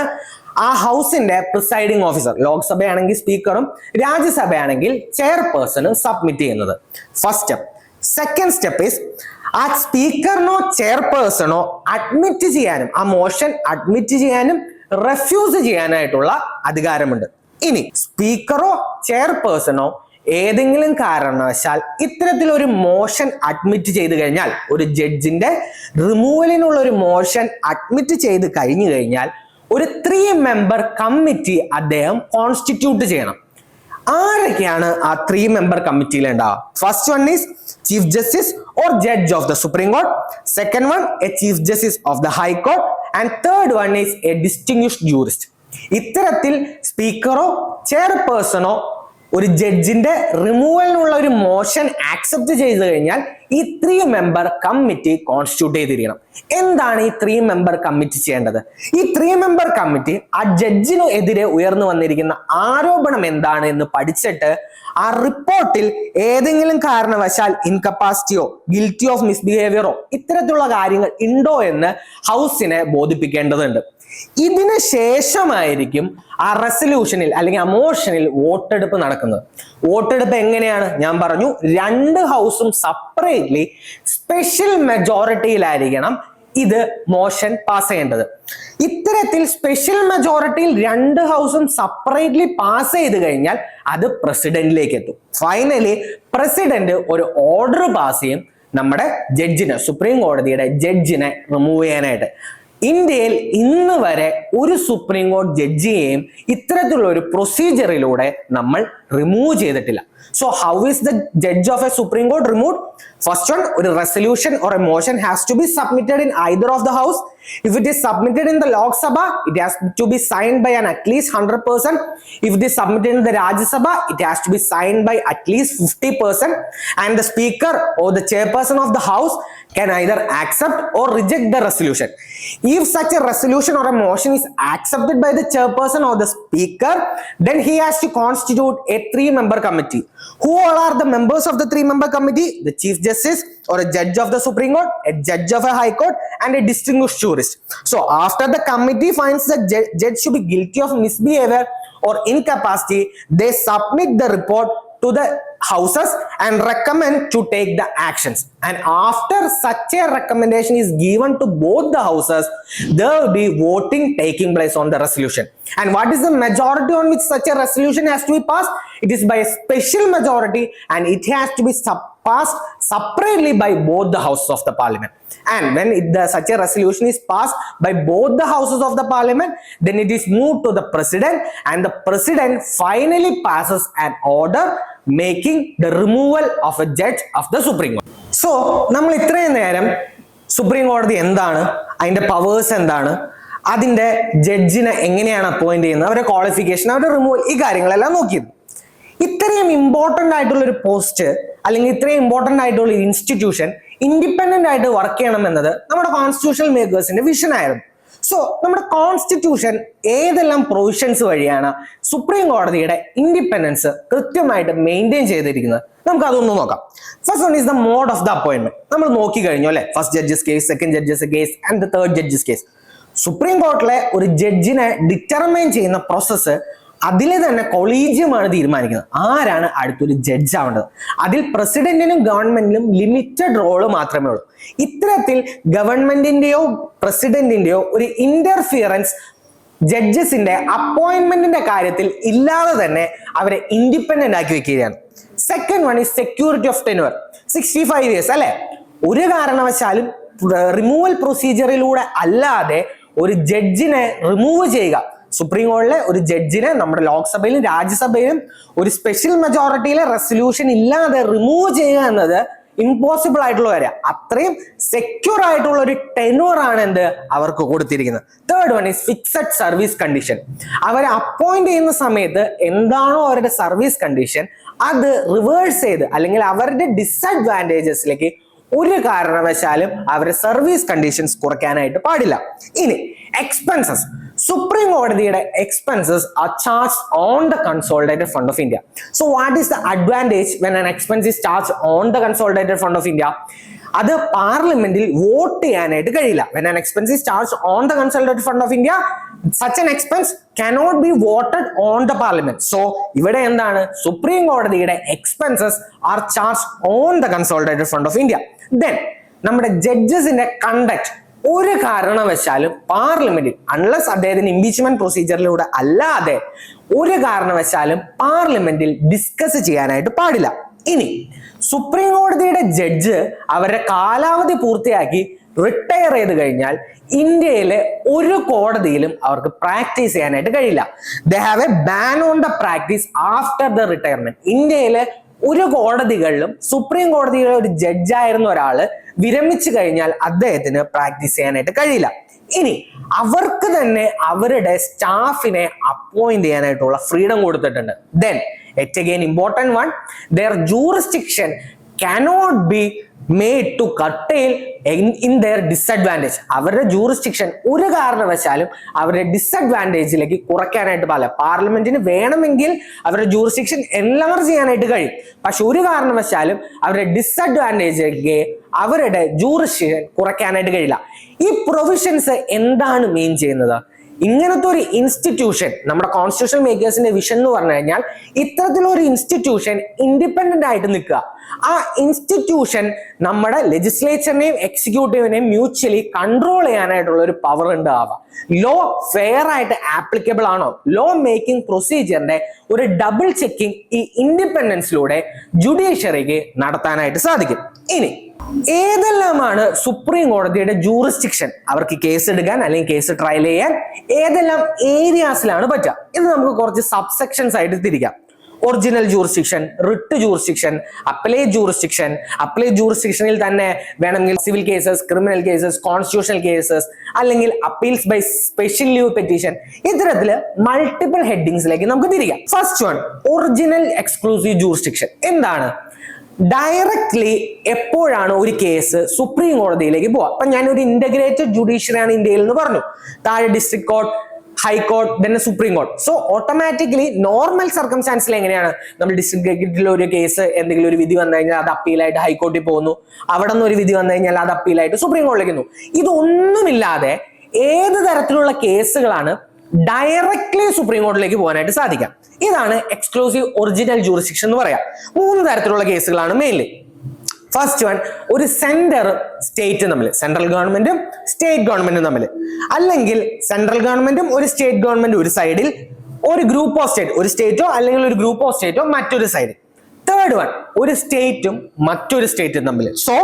ആ ഹൗസിന്റെ പ്രിസൈഡിംഗ് ഓഫീസർ, ലോക്സഭയാണെങ്കിൽ സ്പീക്കറും രാജ്യസഭയാണെങ്കിൽ ചെയർപേഴ്സണും സബ്മിറ്റ് ചെയ്യുന്നത്. First step. Second step is ആ സ്പീക്കറിനോ ചെയർപേഴ്സണോ അഡ്മിറ്റ് ചെയ്യാനും ആ മോഷൻ അഡ്മിറ്റ് ചെയ്യാനും റെഫ്യൂസ് ചെയ്യാനായിട്ടുള്ള അധികാരമുണ്ട്. ഇനി സ്പീക്കറോ ചെയർപേഴ്സണോ ഏതെങ്കിലും കാരണവശാൽ ഇത്തരത്തിലൊരു മോഷൻ അഡ്മിറ്റ് ചെയ്ത് കഴിഞ്ഞാൽ, ഒരു ജഡ്ജിന്റെ റിമൂവലിനുള്ള ഒരു മോഷൻ അഡ്മിറ്റ് ചെയ്ത് കഴിഞ്ഞു കഴിഞ്ഞാൽ ഒരു 3 member കമ്മിറ്റി അദ്ദേഹം കോൺസ്റ്റിറ്റ്യൂട്ട് ചെയ്യണം. ആരൊക്കെയാണ് ആ 3 member കമ്മിറ്റിയിൽ ഉണ്ടാവുക? First one is chief justice or judge of the supreme court, second one A chief justice of the high court and third one is A distinguished jurist. ഇത്തരത്തിൽ സ്പീക്കറോ ചെയർപേഴ്സണോ ഒരു ജഡ്ജിന്റെ റിമൂവലിനുള്ള ഒരു മോഷൻ ആക്സെപ്റ്റ് ചെയ്തു കഴിഞ്ഞാൽ ഈ 3 member കമ്മിറ്റി കോൺസ്റ്റിറ്റ്യൂട്ട് ചെയ്തിരിക്കണം. എന്താണ് ഈ 3 member committee ചെയ്യേണ്ടത്? ഈ 3 member കമ്മിറ്റി ആ ജഡ്ജിനു എതിരെ ഉയർന്നു വന്നിരിക്കുന്ന ആരോപണം എന്താണ് എന്ന് പഠിച്ചിട്ട് ആ റിപ്പോർട്ടിൽ ഏതെങ്കിലും കാരണവശാൽ ഇൻകപ്പാസിറ്റിയോ ഗിൽറ്റി ഓഫ് മിസ്ബിഹേവിയറോ ഇത്തരത്തിലുള്ള കാര്യങ്ങൾ ഉണ്ടോ എന്ന് ഹൗസിനെ ബോധിപ്പിക്കേണ്ടതുണ്ട്. ഇതിന് ശേഷമായിരിക്കും ആ റെസൊല്യൂഷനിൽ അല്ലെങ്കിൽ ആ മോഷനിൽ വോട്ടെടുപ്പ് നടക്കുന്നത്. വോട്ടെടുപ്പ് എങ്ങനെയാണ്? ഞാൻ പറഞ്ഞു, 2 ഹൗസും സെപ്പറേറ്റ്ലി സ്പെഷ്യൽ മെജോറിറ്റിയിലായിരിക്കണം ഇത് മോഷൻ പാസ് ചെയ്യേണ്ടത്. ഇത്തരത്തിൽ സ്പെഷ്യൽ മെജോറിറ്റിയിൽ 2 ഹൗസും സെപ്പറേറ്റ്ലി പാസ് ചെയ്ത് കഴിഞ്ഞാൽ അത് പ്രസിഡന്റിലേക്ക് എത്തും. ഫൈനലി പ്രസിഡന്റ് ഒരു ഓർഡർ പാസ് ചെയ്യും നമ്മുടെ ജഡ്ജിനെ, സുപ്രീം കോടതിയുടെ ജഡ്ജിനെ റിമൂവ് ചെയ്യാനായിട്ട്. ഇന്ത്യയിൽ ഇന്ന് വരെ ഒരു സുപ്രീം കോടതി ജഡ്ജിയെയും ഇത്തരത്തിലുള്ള ഒരു പ്രൊസീജിയറിലൂടെ നമ്മൾ റിമൂവ് ചെയ്തിട്ടില്ല. So how is the judge of a supreme court removed? First one, ഒരു resolution or a motion has to be submitted in either of the house. If it is submitted in the Lok Sabha, it has to be signed by at least 100%. If it is submitted in the Rajya Sabha, it has to be signed by at least 50%. And the speaker or the chairperson of the house can either accept or reject the resolution. If such a resolution or a motion is accepted by the chairperson or the speaker, then he has to constitute a 3 member committee. Who all are the members of the 3 member committee? The Chief Justice or a judge of the Supreme Court, a judge of a High Court, and a distinguished jurist. So after the committee finds the judge to be guilty of misbehavior or incapacity, they submit the report to the houses and recommend to take the actions. And after such a recommendation is given to both the houses, there will be voting taking place on the resolution. And what is the majority on which such a resolution has to be passed? It is by a special majority, and it has to be passed separately by both the houses of the parliament. And when such a resolution is passed by both the houses of the parliament, then it is moved to the president, and the president finally passes an order making the removal of a judge of the Supreme Court. So, നമ്മൾ ഇത്രയും നേരം supreme കോടതി എന്താണ്, അതിന്റെ powers എന്താണ്, അതിന്റെ ജഡ്ജിനെ എങ്ങനെയാണ് appoint ചെയ്യുന്നത്, അവരുടെ ക്വാളിഫിക്കേഷൻ, അവരുടെ റിമൂവൽ, ഈ കാര്യങ്ങളെല്ലാം നോക്കിയത്. ഇത്രയും ഇമ്പോർട്ടന്റ് ആയിട്ടുള്ള ഒരു പോസ്റ്റ് അല്ലെങ്കിൽ ഇത്രയും ഇമ്പോർട്ടന്റ് ആയിട്ടുള്ള ഒരു ഇൻസ്റ്റിറ്റ്യൂഷൻ ഇൻഡിപെൻഡന്റ് ആയിട്ട് വർക്ക് ചെയ്യണം എന്നത് നമ്മുടെ കോൺസ്റ്റിറ്റ്യൂഷണൽ മേക്കേഴ്സിന്റെ വിഷൻ ആയിരുന്നു. സോ നമ്മുടെ കോൺസ്റ്റിറ്റ്യൂഷൻ ഏതെല്ലാം പ്രൊവിഷൻസ് വഴിയാണ് സുപ്രീം കോടതിയുടെ ഇൻഡിപെൻഡൻസ് കൃത്യമായിട്ട് മെയിൻറ്റെയിൻ ചെയ്തിരിക്കുന്നത്? നമുക്ക് അതൊന്ന് നോക്കാം. First one is the mode of the appointment. നമ്മൾ നോക്കി കഴിഞ്ഞു അല്ലെ, first judges case, second judges case and the third judges case. Supreme കോർട്ടിലെ ഒരു ജഡ്ജിനെ ഡിറ്റർമൈൻ ചെയ്യുന്ന പ്രോസസ്സ് അതിലെ തന്നെ കൊളീജിയമാണ് തീരുമാനിക്കുന്നത് ആരാണ് അടുത്തൊരു ജഡ്ജ് ആവേണ്ടത്. അതിൽ പ്രസിഡന്റിനും ഗവൺമെന്റിനും ലിമിറ്റഡ് റോള് മാത്രമേ ഉള്ളൂ. ഇത്തരത്തിൽ ഗവൺമെന്റിന്റെയോ പ്രസിഡന്റിന്റെയോ ഒരു ഇന്റർഫിയറൻസ് ജഡ്ജസിന്റെ അപ്പോയിന്റ്മെന്റിന്റെ കാര്യത്തിൽ ഇല്ലാതെ തന്നെ അവരെ ഇൻഡിപെൻഡന്റ് ആക്കി വെക്കുകയാണ്. Second one is security of tenure, 65 years അല്ലെ. ഒരു കാരണവശാലും റിമൂവൽ പ്രൊസീജിയറിലൂടെ അല്ലാതെ ഒരു ജഡ്ജിനെ റിമൂവ് ചെയ്യുക, സുപ്രീം കോടതിയിലെ ഒരു ജഡ്ജിനെ നമ്മുടെ ലോക്സഭയിലും രാജ്യസഭയിലും ഒരു സ്പെഷ്യൽ മെജോറിറ്റിയിലെ റെസൊല്യൂഷൻ ഇല്ലാതെ റിമൂവ് ചെയ്യുക എന്നത് ഇമ്പോസിബിൾ ആയിട്ടുള്ള കാര്യം. അത്രയും സെക്യൂർ ആയിട്ടുള്ള ഒരു ടെന്യൂർ ആണ് എന്ത് അവർക്ക് കൊടുത്തിരിക്കുന്നത്. Third one is fixed service condition. അവരെ അപ്പോയിന്റ് ചെയ്യുന്ന സമയത്ത് എന്താണോ അവരുടെ സർവീസ് കണ്ടീഷൻ അത് റിവേഴ്സ് ചെയ്ത് അല്ലെങ്കിൽ അവരുടെ ഡിസഡ്വാൻറ്റേജസിലേക്ക് ഒരു കാരണവശാലും അവരുടെ സർവീസ് കണ്ടീഷൻസ് കുറയ്ക്കാനായിട്ട് പാടില്ല. ഇനി എക്സ്പെൻസസ്, സുപ്രീം കോടതിയുടെ expenses are charged on the consolidated fund of India. So what is the advantage when an expense is charged on the consolidated fund of India? അത് പാർലമെന്റിൽ വോട്ട് ചെയ്യാനായിട്ട് കഴിയില്ല. When an expense is charged on the consolidated fund of India, such an expense cannot be voted on the parliament. So ഇവിടെ എന്താണ്, supreme കോടതിയുടെ expenses are charged on the consolidated fund of India. Then നമ്മുടെ ജഡ്ജസിന്റെ conduct ഒരു കാരണവശാലും പാർലമെന്റിൽ, unless അദ്ദേഹത്തിന് impeachment പ്രൊസീജിയറിലൂടെ അല്ലാതെ ഒരു കാരണവശാലും പാർലമെന്റിൽ ഡിസ്കസ് ചെയ്യാനായിട്ട് പാടില്ല. ഇനി സുപ്രീം കോടതിയുടെ ജഡ്ജ് അവരുടെ കാലാവധി പൂർത്തിയാക്കി റിട്ടയർ ചെയ്ത് കഴിഞ്ഞാൽ ഇന്ത്യയിലെ ഒരു കോടതിയിലും അവർക്ക് പ്രാക്ടീസ് ചെയ്യാനായിട്ട് കഴിയില്ല. They have A ban on the practice after the retirement. ഇന്ത്യയിലെ ഒരു കോടതികളിലും സുപ്രീം കോടതിയിലെ ഒരു ജഡ്ജായിരുന്ന ഒരാള് വിരമിച്ചു കഴിഞ്ഞാൽ അദ്ദേഹത്തിന് പ്രാക്ടീസ് ചെയ്യാനായിട്ട് കഴിയില്ല. ഇനി അവർക്ക് തന്നെ അവരുടെ സ്റ്റാഫിനെ അപ്പോയിന്റ് ചെയ്യാനായിട്ടുള്ള ഫ്രീഡം കൊടുത്തിട്ടുണ്ട്. Then yet again important one, their jurisdiction cannot be made to curtail in their disadvantage. അവരുടെ ജൂറിസ്ഡിക്ഷൻ ഒരു കാരണവശാലും അവരുടെ ഡിസഡ്വാൻറ്റേജിലേക്ക് കുറയ്ക്കാനായിട്ട് പാടില്ല. പാർലമെന്റിന് വേണമെങ്കിൽ അവരുടെ ജൂറിസ്ഡിക്ഷൻ എൻലാർജ് ചെയ്യാനായിട്ട് കഴിയും, പക്ഷെ ഒരു കാരണവശാലും അവരുടെ ഡിസഡ്വാൻറ്റേജിലേക്ക് അവരുടെ ജൂറിസ്ഡിക്ഷൻ കുറയ്ക്കാനായിട്ട് കഴിയില്ല. ഈ പ്രൊവിഷൻസ് എന്താണ് മീൻ ചെയ്യുന്നത്? ഇങ്ങനത്തെ ഒരു ഇൻസ്റ്റിറ്റ്യൂഷൻ, നമ്മുടെ കോൺസ്റ്റിറ്റ്യൂഷൻ മേക്കേഴ്സിന്റെ വിഷൻ എന്ന് പറഞ്ഞു കഴിഞ്ഞാൽ ഇത്തരത്തിലൊരു ഇൻസ്റ്റിറ്റ്യൂഷൻ ഇൻഡിപെൻഡന്റ് ആയിട്ട് നിൽക്കുക. ആ ഇൻസ്റ്റിറ്റ്യൂഷൻ നമ്മുടെ ലെജിസ്ലേച്ചറിനെയും എക്സിക്യൂട്ടീവിനെയും മ്യൂച്വലി കൺട്രോൾ ചെയ്യാനായിട്ടുള്ള ഒരു പവർ ഉണ്ടാവുക. ലോ ഫെയർ ആയിട്ട് ആപ്ലിക്കബിൾ ആണോ, ലോ മേക്കിംഗ് പ്രൊസീജിയറിന്റെ ഒരു ഡബിൾ ചെക്കിംഗ് ഈ ഇൻഡിപെൻഡൻസിലൂടെ ജുഡീഷ്യറിക്ക് നടത്താനായിട്ട് സാധിക്കും. ഇനി ഏതെല്ലാമാണ് സുപ്രീം കോടതിയുടെ ജൂറിസ്ഡിക്ഷൻ? അവർക്ക് കേസ് എടുക്കാൻ അല്ലെങ്കിൽ കേസ് ട്രയൽ ചെയ്യാൻ ഏതെല്ലാം ഏരിയാസിലാണ് പറ്റുക? ഇത് നമുക്ക് കുറച്ച് സബ്സെക്ഷൻസ് ആയിട്ട് തിരിക്കാം. Original jurisdiction, writ jurisdiction, appellate jurisdiction. Appellate ജൂറിസ്ഡിക്ഷനിൽ തന്നെ വേണമെങ്കിൽ civil cases, criminal cases, constitutional cases, അല്ലെങ്കിൽ appeals by special leave petition. ഇത്തരത്തില് മൾട്ടിപ്പിൾ ഹെഡിങ്സിലേക്ക് നമുക്ക് തിരിക്കാം. First one, original exclusive jurisdiction. എന്താണ്? ഡയറക്ട്ലി എപ്പോഴാണ് ഒരു കേസ് സുപ്രീം കോടതിയിലേക്ക് പോവാ? അപ്പൊ ഞാൻ ഒരു ഇന്റഗ്രേറ്റഡ് ജുഡീഷ്യറിയാണ് ഇന്ത്യയിൽ എന്ന് പറഞ്ഞു. താഴെ ഡിസ്ട്രിക്ട് കോർട്ട്, ഹൈക്കോർട്ട്, പിന്നെ supreme court. So automatically normal സർക്കംസ്റ്റാൻസിൽ എങ്ങനെയാണ്, നമ്മൾ ഡിസ്ട്രിക്ട് ഒരു കേസ് എന്തെങ്കിലും ഒരു വിധി വന്നു കഴിഞ്ഞാൽ അത് അപ്പീലായിട്ട് ഹൈക്കോർട്ടിൽ പോകുന്നു, അവിടെ നിന്ന് ഒരു വിധി വന്നു കഴിഞ്ഞാൽ അത് അപ്പീലായിട്ട് സുപ്രീം കോടതിയിലേക്ക് പോകുന്നു. ഇതൊന്നുമില്ലാതെ ഏത് തരത്തിലുള്ള കേസുകളാണ് ഡയറക്ട്ലി സുപ്രീം കോടതിയിലേക്ക് പോകാനായിട്ട് സാധിക്കാം? ഇതാണ് എക്സ്ക്ലൂസീവ് ഒറിജിനൽ ജൂറിസ്ഡിക്ഷൻ എന്ന് പറയാം. 3 തരത്തിലുള്ള കേസുകളാണ് മെയിൻലി. ഫസ്റ്റ് വൺ, ഒരു സെന്റർ സ്റ്റേറ്റും തമ്മിൽ, സെൻട്രൽ ഗവൺമെന്റും സ്റ്റേറ്റ് ഗവൺമെന്റും തമ്മിൽ, അല്ലെങ്കിൽ സെൻട്രൽ ഗവൺമെന്റും ഒരു സ്റ്റേറ്റ് ഗവൺമെന്റും ഒരു സൈഡിൽ, ഒരു ഗ്രൂപ്പ് ഓഫ് സ്റ്റേറ്റ്, ഒരു സ്റ്റേറ്റോ അല്ലെങ്കിൽ ഒരു ഗ്രൂപ്പ് ഓഫ് സ്റ്റേറ്റോ മറ്റൊരു സൈഡിൽ. തേർഡ് വൺ, ഒരു സ്റ്റേറ്റും മറ്റൊരു സ്റ്റേറ്റും തമ്മിൽ. So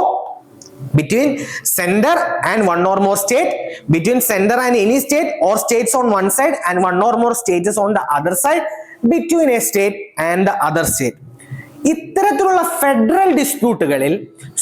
between center and one or more state, between center and any state, or states on one side and one or more states on the other side, between a state and the other state. ഇത്തരത്തിലുള്ള federal ഡിസ്പ്യൂട്ടുകളിൽ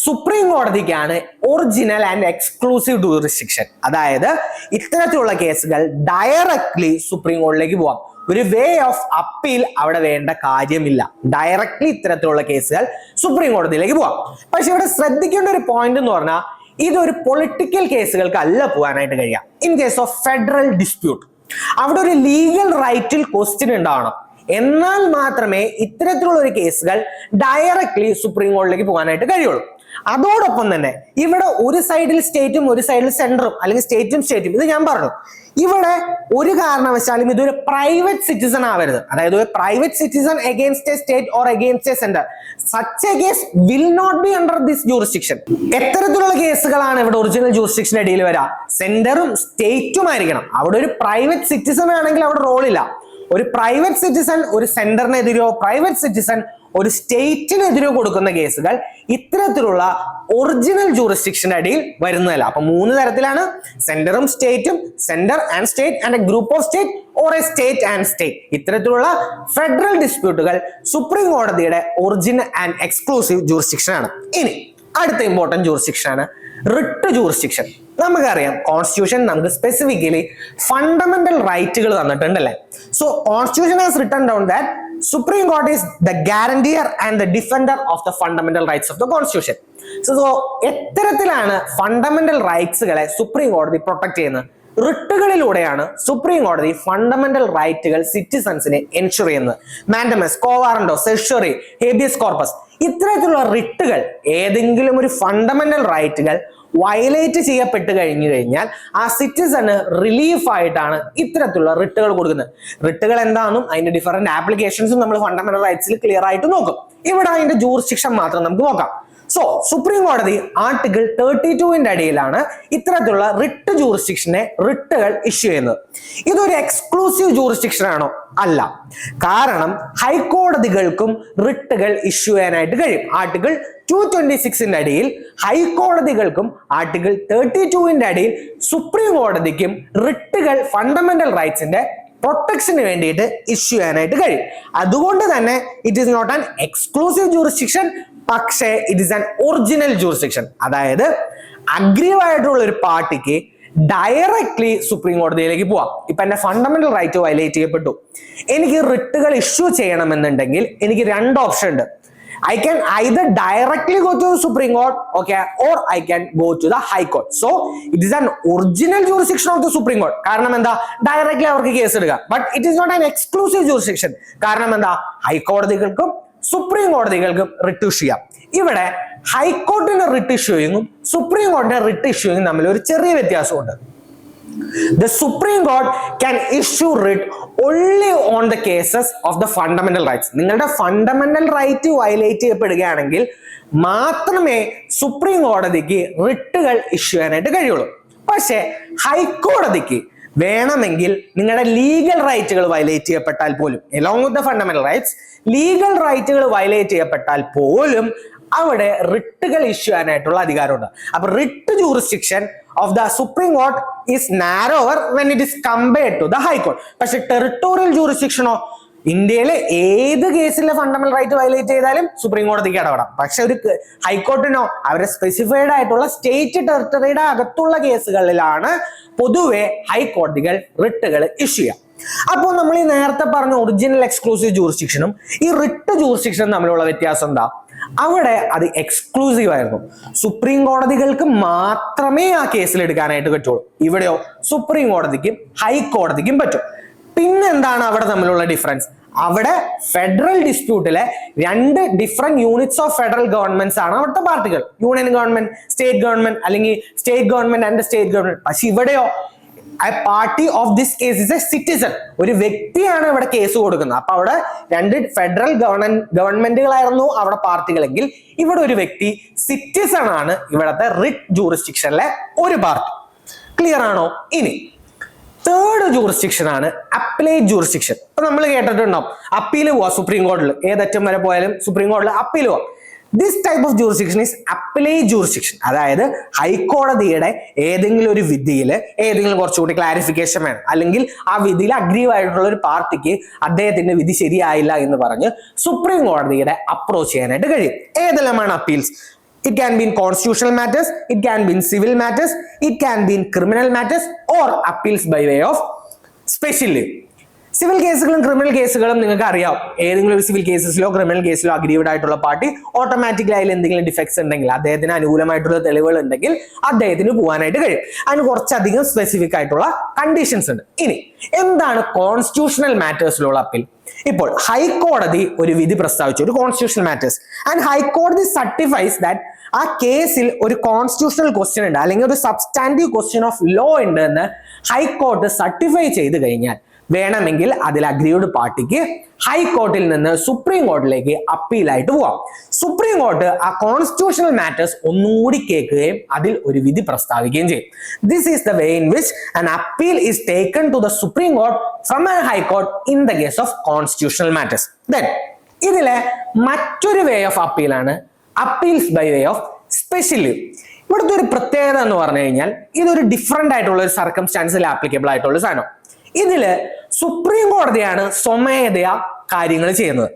supreme കോടതിക്കാണ് original and exclusive jurisdiction. അതായത് ഇത്തരത്തിലുള്ള കേസുകൾ directly supreme കോടതിയിലേക്ക് പോവാം. ഒരു way of appeal അവിടെ വേണ്ട കാര്യമില്ല. ഡയറക്ട്ലി ഇത്തരത്തിലുള്ള കേസുകൾ സുപ്രീം കോടതിയിലേക്ക് പോവാം. പക്ഷെ ഇവിടെ ശ്രദ്ധിക്കേണ്ട ഒരു പോയിന്റ് എന്ന് പറഞ്ഞാൽ ഇതൊരു പൊളിറ്റിക്കൽ കേസുകൾക്ക് അല്ല പോകാനായിട്ട് കഴിയാം. In case of federal dispute അവിടെ ഒരു ലീഗൽ റൈറ്റിൽ ക്വസ്റ്റ്യൻ ഉണ്ടാവണം. എന്നാൽ മാത്രമേ ഇത്തരത്തിലുള്ള ഒരു കേസുകൾ ഡയറക്ട്ലി സുപ്രീം കോടതിയിലേക്ക് പോകാനായിട്ട് കഴിയുള്ളൂ. അതോടൊപ്പം തന്നെ ഇവിടെ ഒരു സൈഡിൽ സ്റ്റേറ്റും ഒരു സൈഡിൽ സെൻട്രലും, അല്ലെങ്കിൽ സ്റ്റേറ്റും സ്റ്റേറ്റും, ഇത് ഞാൻ പറഞ്ഞു. ഇവിടെ ഒരു കാരണവശാലും ഇതൊരു പ്രൈവറ്റ് സിറ്റിസൺ ആവരുത്. അതായത് ഒരു private citizen against a state or against a centre, such a case will not be under this jurisdiction. എത്തരത്തിലുള്ള കേസുകളാണ് ഇവിടെ ഒറിജിനൽ ജൂറിസ്ഡിക്ഷന്റെ ഇടയിൽ വരാം? സെന്ററും സ്റ്റേറ്റും ആയിരിക്കണം. അവിടെ ഒരു പ്രൈവറ്റ് സിറ്റിസൺ ആണെങ്കിൽ അവിടെ റോളില്ല. ഒരു പ്രൈവറ്റ് സിറ്റിസൺ ഒരു സെന്ററിനെതിരോ പ്രൈവറ്റ് സിറ്റിസൺ ഒരു സ്റ്റേറ്റിനെതിരോ കൊടുക്കുന്ന കേസുകൾ ഇത്തരത്തിലുള്ള ഒറിജിനൽ ജൂറിസ്ഡിക്ഷന്റെ അടിയിൽ വരുന്നതല്ല. അപ്പൊ 3 തരത്തിലാണ്: സെന്ററും സ്റ്റേറ്റും, centre and state, and a group of state or a state and state. ഇത്തരത്തിലുള്ള ഫെഡറൽ ഡിസ്പ്യൂട്ടുകൾ സുപ്രീം കോടതിയുടെ ഒറിജിനൽ ആൻഡ് എക്സ്ക്ലൂസീവ് ജൂറിസ്ഡിക്ഷൻ ആണ്. ഇനി അടുത്ത ഇമ്പോർട്ടന്റ് ജൂറിസ്ഡിക്ഷൻ ആണ് റിട്ട് ജൂറിസ്ഡിക്ഷൻ. നമുക്കറിയാം കോൺസ്റ്റിറ്റ്യൂഷൻ നമുക്ക് സ്പെസിഫിക്കലി ഫണ്ടമെന്റൽ റൈറ്റുകൾ തന്നിട്ടുണ്ടല്ലേ. So constitution has written down that Supreme Court is the guarantor and the defender of the fundamental rights of the Constitution. So എത്തരത്തിലാണ് fundamental റൈറ്റ്സുകളെ സുപ്രീം കോടതി protect ചെയ്യുന്നത്? റിട്ടുകളിലൂടെയാണ് സുപ്രീം കോടതി ഫണ്ടമെന്റൽ റൈറ്റുകൾ സിറ്റിസൺസിനെ എൻഷുർ ചെയ്യുന്നത്. Mandamus, quo warranto, certiorari, habeas corpus, ഇത്തരത്തിലുള്ള റിട്ടുകൾ ഏതെങ്കിലും ഒരു ഫണ്ടമെന്റൽ റൈറ്റുകൾ വയലേറ്റ് ചെയ്യപ്പെട്ട് കഴിഞ്ഞാൽ ആ സിറ്റിസണ് റിലീഫ് ആയിട്ടാണ് ഇത്തരത്തിലുള്ള റിട്ടുകൾ കൊടുക്കുന്നത്. റിട്ടുകൾ എന്താണെന്നും അതിന്റെ ഡിഫറെന്റ് ആപ്ലിക്കേഷൻസും നമ്മൾ ഫണ്ടമെന്റൽ റൈറ്റ്സിൽ ക്ലിയർ ആയിട്ട് നോക്കും. ഇവിടെ അതിന്റെ ജൂറിസ്ഡിക്ഷൻ മാത്രം നമുക്ക് നോക്കാം. സോ സുപ്രീം കോടതി ആർട്ടിക്കിൾ 32ന്റെ അടിയിലാണ് ഇത്തരത്തിലുള്ള റിട്ട് ജൂറിസ്ഡിക്ഷനെ റിട്ടുകൾ ഇഷ്യൂ ചെയ്യുന്നത്. ഇതൊരു എക്സ്ക്ലൂസീവ് ജൂറിസ്ഡിക്ഷൻ ആണോ? അല്ല. കാരണം ഹൈക്കോടതികൾക്കും റിട്ടുകൾ ഇഷ്യൂ ചെയ്യാനായിട്ട് കഴിയും. ആർട്ടിക്കിൾ 226ന്റെ അടിയിൽ ഹൈക്കോടതികൾക്കും ആർട്ടിക്കിൾ 32ന്റെ അടിയിൽ സുപ്രീം കോടതിക്കും റിട്ടുകൾ ഫണ്ടമെന്റൽ റൈറ്റ്സിന്റെ പ്രൊട്ടക്ഷന് വേണ്ടിയിട്ട് ഇഷ്യൂ ചെയ്യാനായിട്ട് കഴിയും. അതുകൊണ്ട് തന്നെ it is not an exclusive jurisdiction, പക്ഷേ it is an original jurisdiction. അതായത് അഗ്രീവ് ആയിട്ടുള്ള ഒരു പാർട്ടിക്ക് ഡയറക്ട്ലി സുപ്രീം കോടതിയിലേക്ക് പോവാം. ഇപ്പൊ എന്റെ ഫണ്ടമെന്റൽ റൈറ്റ് വയലേറ്റ് ചെയ്യപ്പെട്ടു, എനിക്ക് റിട്ടുകൾ ഇഷ്യൂ ചെയ്യണമെന്നുണ്ടെങ്കിൽ എനിക്ക് രണ്ട് ഓപ്ഷൻ ഉണ്ട്. I can either directly go to the Supreme Court, okay, or I can go to the High Court. So it is an original jurisdiction of the Supreme Court. കാരണം എന്താ? Directly അവർക്ക് case എടുക്കാം. But it is not an exclusive jurisdiction. കാരണം എന്താ? ഹൈക്കോടതികൾക്കും supreme കോടതികൾക്കും writ issue ചെയ്യാം. ഇവിടെ ഹൈക്കോർട്ടിന് റിട്ട് ഇഷ്യൂയിങ്ങും സുപ്രീം കോടതിന്റെ റിട്ട് ഇഷ്യൂയിങ്ങും തമ്മിൽ ഒരു ചെറിയ വ്യത്യാസമുണ്ട്. The Supreme Court can issue writ only on the cases of the fundamental rights. നിങ്ങളുടെ ഫണ്ടമെന്റൽ റൈറ്റ് വയലേറ്റ് ചെയ്യപ്പെടുകയാണെങ്കിൽ മാത്രമേ സുപ്രീം കോടതിക്ക് റിട്ടുകൾ ഇഷ്യൂ ചെയ്യാനായിട്ട് കഴിയുള്ളൂ. പക്ഷേ ഹൈക്കോടതിക്ക് വേണമെങ്കിൽ നിങ്ങളുടെ ലീഗൽ റൈറ്റുകൾ വയലേറ്റ് ചെയ്യപ്പെട്ടാൽ പോലും, along with the fundamental rights, legal റൈറ്റുകൾ വയലേറ്റ് ചെയ്യപ്പെട്ടാൽ പോലും അവിടെ റിട്ടുകൾ ഇഷ്യൂ ചെയ്യാനായിട്ടുള്ള അധികാരമുണ്ട്. അപ്പൊ writ jurisdiction of the supreme court is narrower when it is compared to the high court. പക്ഷെ ടെറിട്ടോറിയൽ ജൂറിസ്ഡിക്ഷനോ, ഇന്ത്യയിലെ ഏത് കേസിലെ ഫണ്ടമെന്റൽ റൈറ്റ് വയലേറ്റ് ചെയ്താലും സുപ്രീം കോടതിക്ക് ഇടപെടാം. പക്ഷെ ഒരു ഹൈക്കോർട്ടിനോ അവരെ സ്പെസിഫൈഡ് ആയിട്ടുള്ള സ്റ്റേറ്റ് ടെറിട്ടറിയുടെ അകത്തുള്ള കേസുകളിലാണ് പൊതുവെ ഹൈക്കോടതികൾ റിട്ടുകൾ ഇഷ്യൂ ചെയ്യാം. അപ്പോൾ നമ്മൾ ഈ നേരത്തെ പറഞ്ഞ ഒറിജിനൽ എക്സ്ക്ലൂസീവ് ജൂറിസ്ഡിക്ഷനും ഈ റിട്ട് ജൂറിസ്ഡിക്ഷനും തമ്മിലുള്ള വ്യത്യാസം എന്താ? അവിടെ അത് എക്സ്ക്ലൂസീവ് ആയിരുന്നു. സുപ്രീം കോടതികൾക്ക് മാത്രമേ ആ കേസിൽ എടുക്കാനായിട്ട് പറ്റുള്ളൂ. ഇവിടെയോ സുപ്രീം കോടതിക്കും ഹൈക്കോടതിക്കും പറ്റും. പിന്നെന്താണ് അവിടെ തമ്മിലുള്ള ഡിഫറൻസ്? അവിടെ ഫെഡറൽ ഡിസ്പ്യൂട്ടിലെ രണ്ട് different units of federal governments ആണ് അവിടുത്തെ പാർട്ടികൾ. യൂണിയൻ ഗവൺമെന്റ്, സ്റ്റേറ്റ് ഗവൺമെന്റ്, അല്ലെങ്കിൽ state government and state government. പക്ഷെ ഇവിടെയോ a party of this case is a citizen. ഒരു വ്യക്തിയാണ് ഇവിടെ കേസ് കൊടുക്കുന്നത്. അപ്പൊ അവിടെ രണ്ട് ഫെഡറൽ ഗവൺമെന്റുകളായിരുന്നു അവിടെ പാർട്ടികളെങ്കിൽ ഇവിടെ ഒരു വ്യക്തി സിറ്റിസൺ ആണ് ഇവിടത്തെ റിട്ട് ജൂറിസ്ഡിക്ഷനിലെ ഒരു പാർട്ടി. ക്ലിയർ ആണോ? ഇനി തേർഡ് ജൂറിസ്ഡിക്ഷൻ ആണ് അപ്പലേറ്റ് ജൂറിസ്ഡിക്ഷൻ. ഇപ്പൊ നമ്മൾ കേട്ടിട്ടുണ്ടാവും അപ്പീൽ പോവാ സുപ്രീം കോടതിയിൽ, ഏതറ്റം വരെ പോയാലും സുപ്രീം കോടതിയിൽ അപ്പീൽ പോവാം. This type of jurisdiction is appellate jurisdiction. അതായത് ഹൈക്കോടതിയുടെ ഏതെങ്കിലും ഒരു വിധിയിൽ ഏതെങ്കിലും കുറച്ചുകൂടി ക്ലാരിഫിക്കേഷൻ വേണം, അല്ലെങ്കിൽ ആ വിധിയിൽ അഗ്രീവ് ആയിട്ടുള്ള ഒരു പാർട്ടിക്ക് അദ്ദേഹത്തിന്റെ വിധി ശരിയായില്ല എന്ന് പറഞ്ഞ് സുപ്രീം കോടതിയുടെ അപ്രോച്ച് ചെയ്യാനായിട്ട് കഴിയും. ഏതെല്ലാമാണ് appeals? It can be in constitutional matters, it can be in civil matters, it can be in criminal matters, or appeals by way of special leave. Civil കേസുകളും ക്രിമിനൽ കേസുകളും നിങ്ങൾക്ക് അറിയാം. ഏതെങ്കിലും ഒരു സിവിൽ കേസിലോ ക്രിമിനൽ കേസിലോ അഗ്രീവ്ഡ് ആയിട്ടുള്ള party automatically അതിൽ എന്തെങ്കിലും defects ഉണ്ടെങ്കിൽ, അദ്ദേഹത്തിന് അനുകൂലമായിട്ടുള്ള തെളിവുകൾ ഉണ്ടെങ്കിൽ അദ്ദേഹത്തിന് പോകാനായിട്ട് കഴിയും. അതിന് കുറച്ചധികം സ്പെസിഫിക് ആയിട്ടുള്ള കണ്ടീഷൻസ് ഉണ്ട്. ഇനി എന്താണ് കോൺസ്റ്റിറ്റ്യൂഷണൽ മാറ്റേഴ്സിലുള്ള അപ്പീൽ? ഇപ്പോൾ ഹൈക്കോടതി ഒരു വിധി പ്രസ്താവിച്ചു, ഒരു കോൺസ്റ്റിറ്റ്യൂഷണൽ മാറ്റേഴ്സ്, ആൻഡ് ഹൈക്കോടതി സർട്ടിഫൈസ് ദാറ്റ് ആ കേസിൽ ഒരു കോൺസ്റ്റിറ്റ്യൂഷണൽ ക്വസ്റ്റ്യൻ ഉണ്ട്, അല്ലെങ്കിൽ ഒരു സബ്സ്റ്റാൻറ്റീവ് ക്വസ്റ്റ്യൻ ഓഫ് ലോ ഉണ്ട് എന്ന് ഹൈക്കോടതി സർട്ടിഫൈ ചെയ്ത് കഴിഞ്ഞാൽ വേണമെങ്കിൽ അതിൽ അഗ്രീവ്ഡ് പാർട്ടിക്ക് ഹൈക്കോർട്ടിൽ നിന്ന് സുപ്രീം കോർട്ടിലേക്ക് അപ്പീലായിട്ട് പോവാം. സുപ്രീം കോർട്ട് ആ കോൺസ്റ്റിറ്റ്യൂഷണൽ മാറ്റേഴ്സ് ഒന്നുകൂടി കേൾക്കുകയും അതിൽ ഒരു വിധി പ്രസ്താവിക്കുകയും ചെയ്യും. This is the way in which an appeal is taken to the supreme court from a high court in the case of constitutional matters. Then ഇതിലെ മറ്റൊരു വേ ഓഫ് അപ്പീലാണ് appeals by way of special leave. ഇവിടുത്തെ ഒരു പ്രത്യേകത എന്ന് പറഞ്ഞു കഴിഞ്ഞാൽ ഇതൊരു ഡിഫറെന്റ് ആയിട്ടുള്ള ഒരു സർക്കംസ്റ്റാൻസിൽ ആപ്ലിക്കബിൾ ആയിട്ടുള്ള സാധനം. ഇതില് സുപ്രീം കോടതിയാണ് സ്വമേധയാ കാര്യങ്ങൾ ചെയ്യുന്നത്.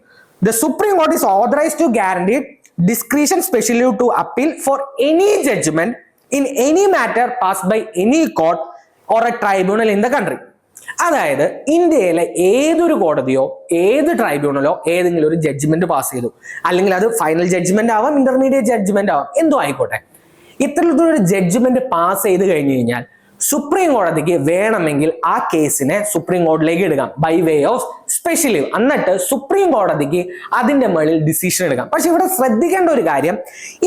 The supreme court is authorised to guarantee discretion special leave to appeal for any judgment in any matter passed by any court or a tribunal in the country. അതായത് ഇന്ത്യയിലെ ഏതൊരു കോടതിയോ ഏത് ട്രൈബ്യൂണലോ ഏതെങ്കിലും ഒരു ജഡ്ജ്മെന്റ് പാസ് ചെയ്തു, അല്ലെങ്കിൽ അത് ഫൈനൽ ജഡ്ജ്മെന്റ് ആവാം, ഇന്റർമീഡിയറ്റ് ജഡ്ജ്മെന്റ് ആവാം, എന്തോ ആയിക്കോട്ടെ, ഇത്തരത്തിലൊരു ജഡ്ജ്മെന്റ് പാസ് ചെയ്ത് കഴിഞ്ഞു കഴിഞ്ഞാൽ സുപ്രീം കോടതിക്ക് വേണമെങ്കിൽ ആ കേസിനെ സുപ്രീം കോടതിയിലേക്ക് എടുക്കാം by way of special leave. എന്നിട്ട് സുപ്രീം കോടതിക്ക് അതിന്റെ മുകളിൽ ഡിസിഷൻ എടുക്കാം. പക്ഷെ ഇവിടെ ശ്രദ്ധിക്കേണ്ട ഒരു കാര്യം,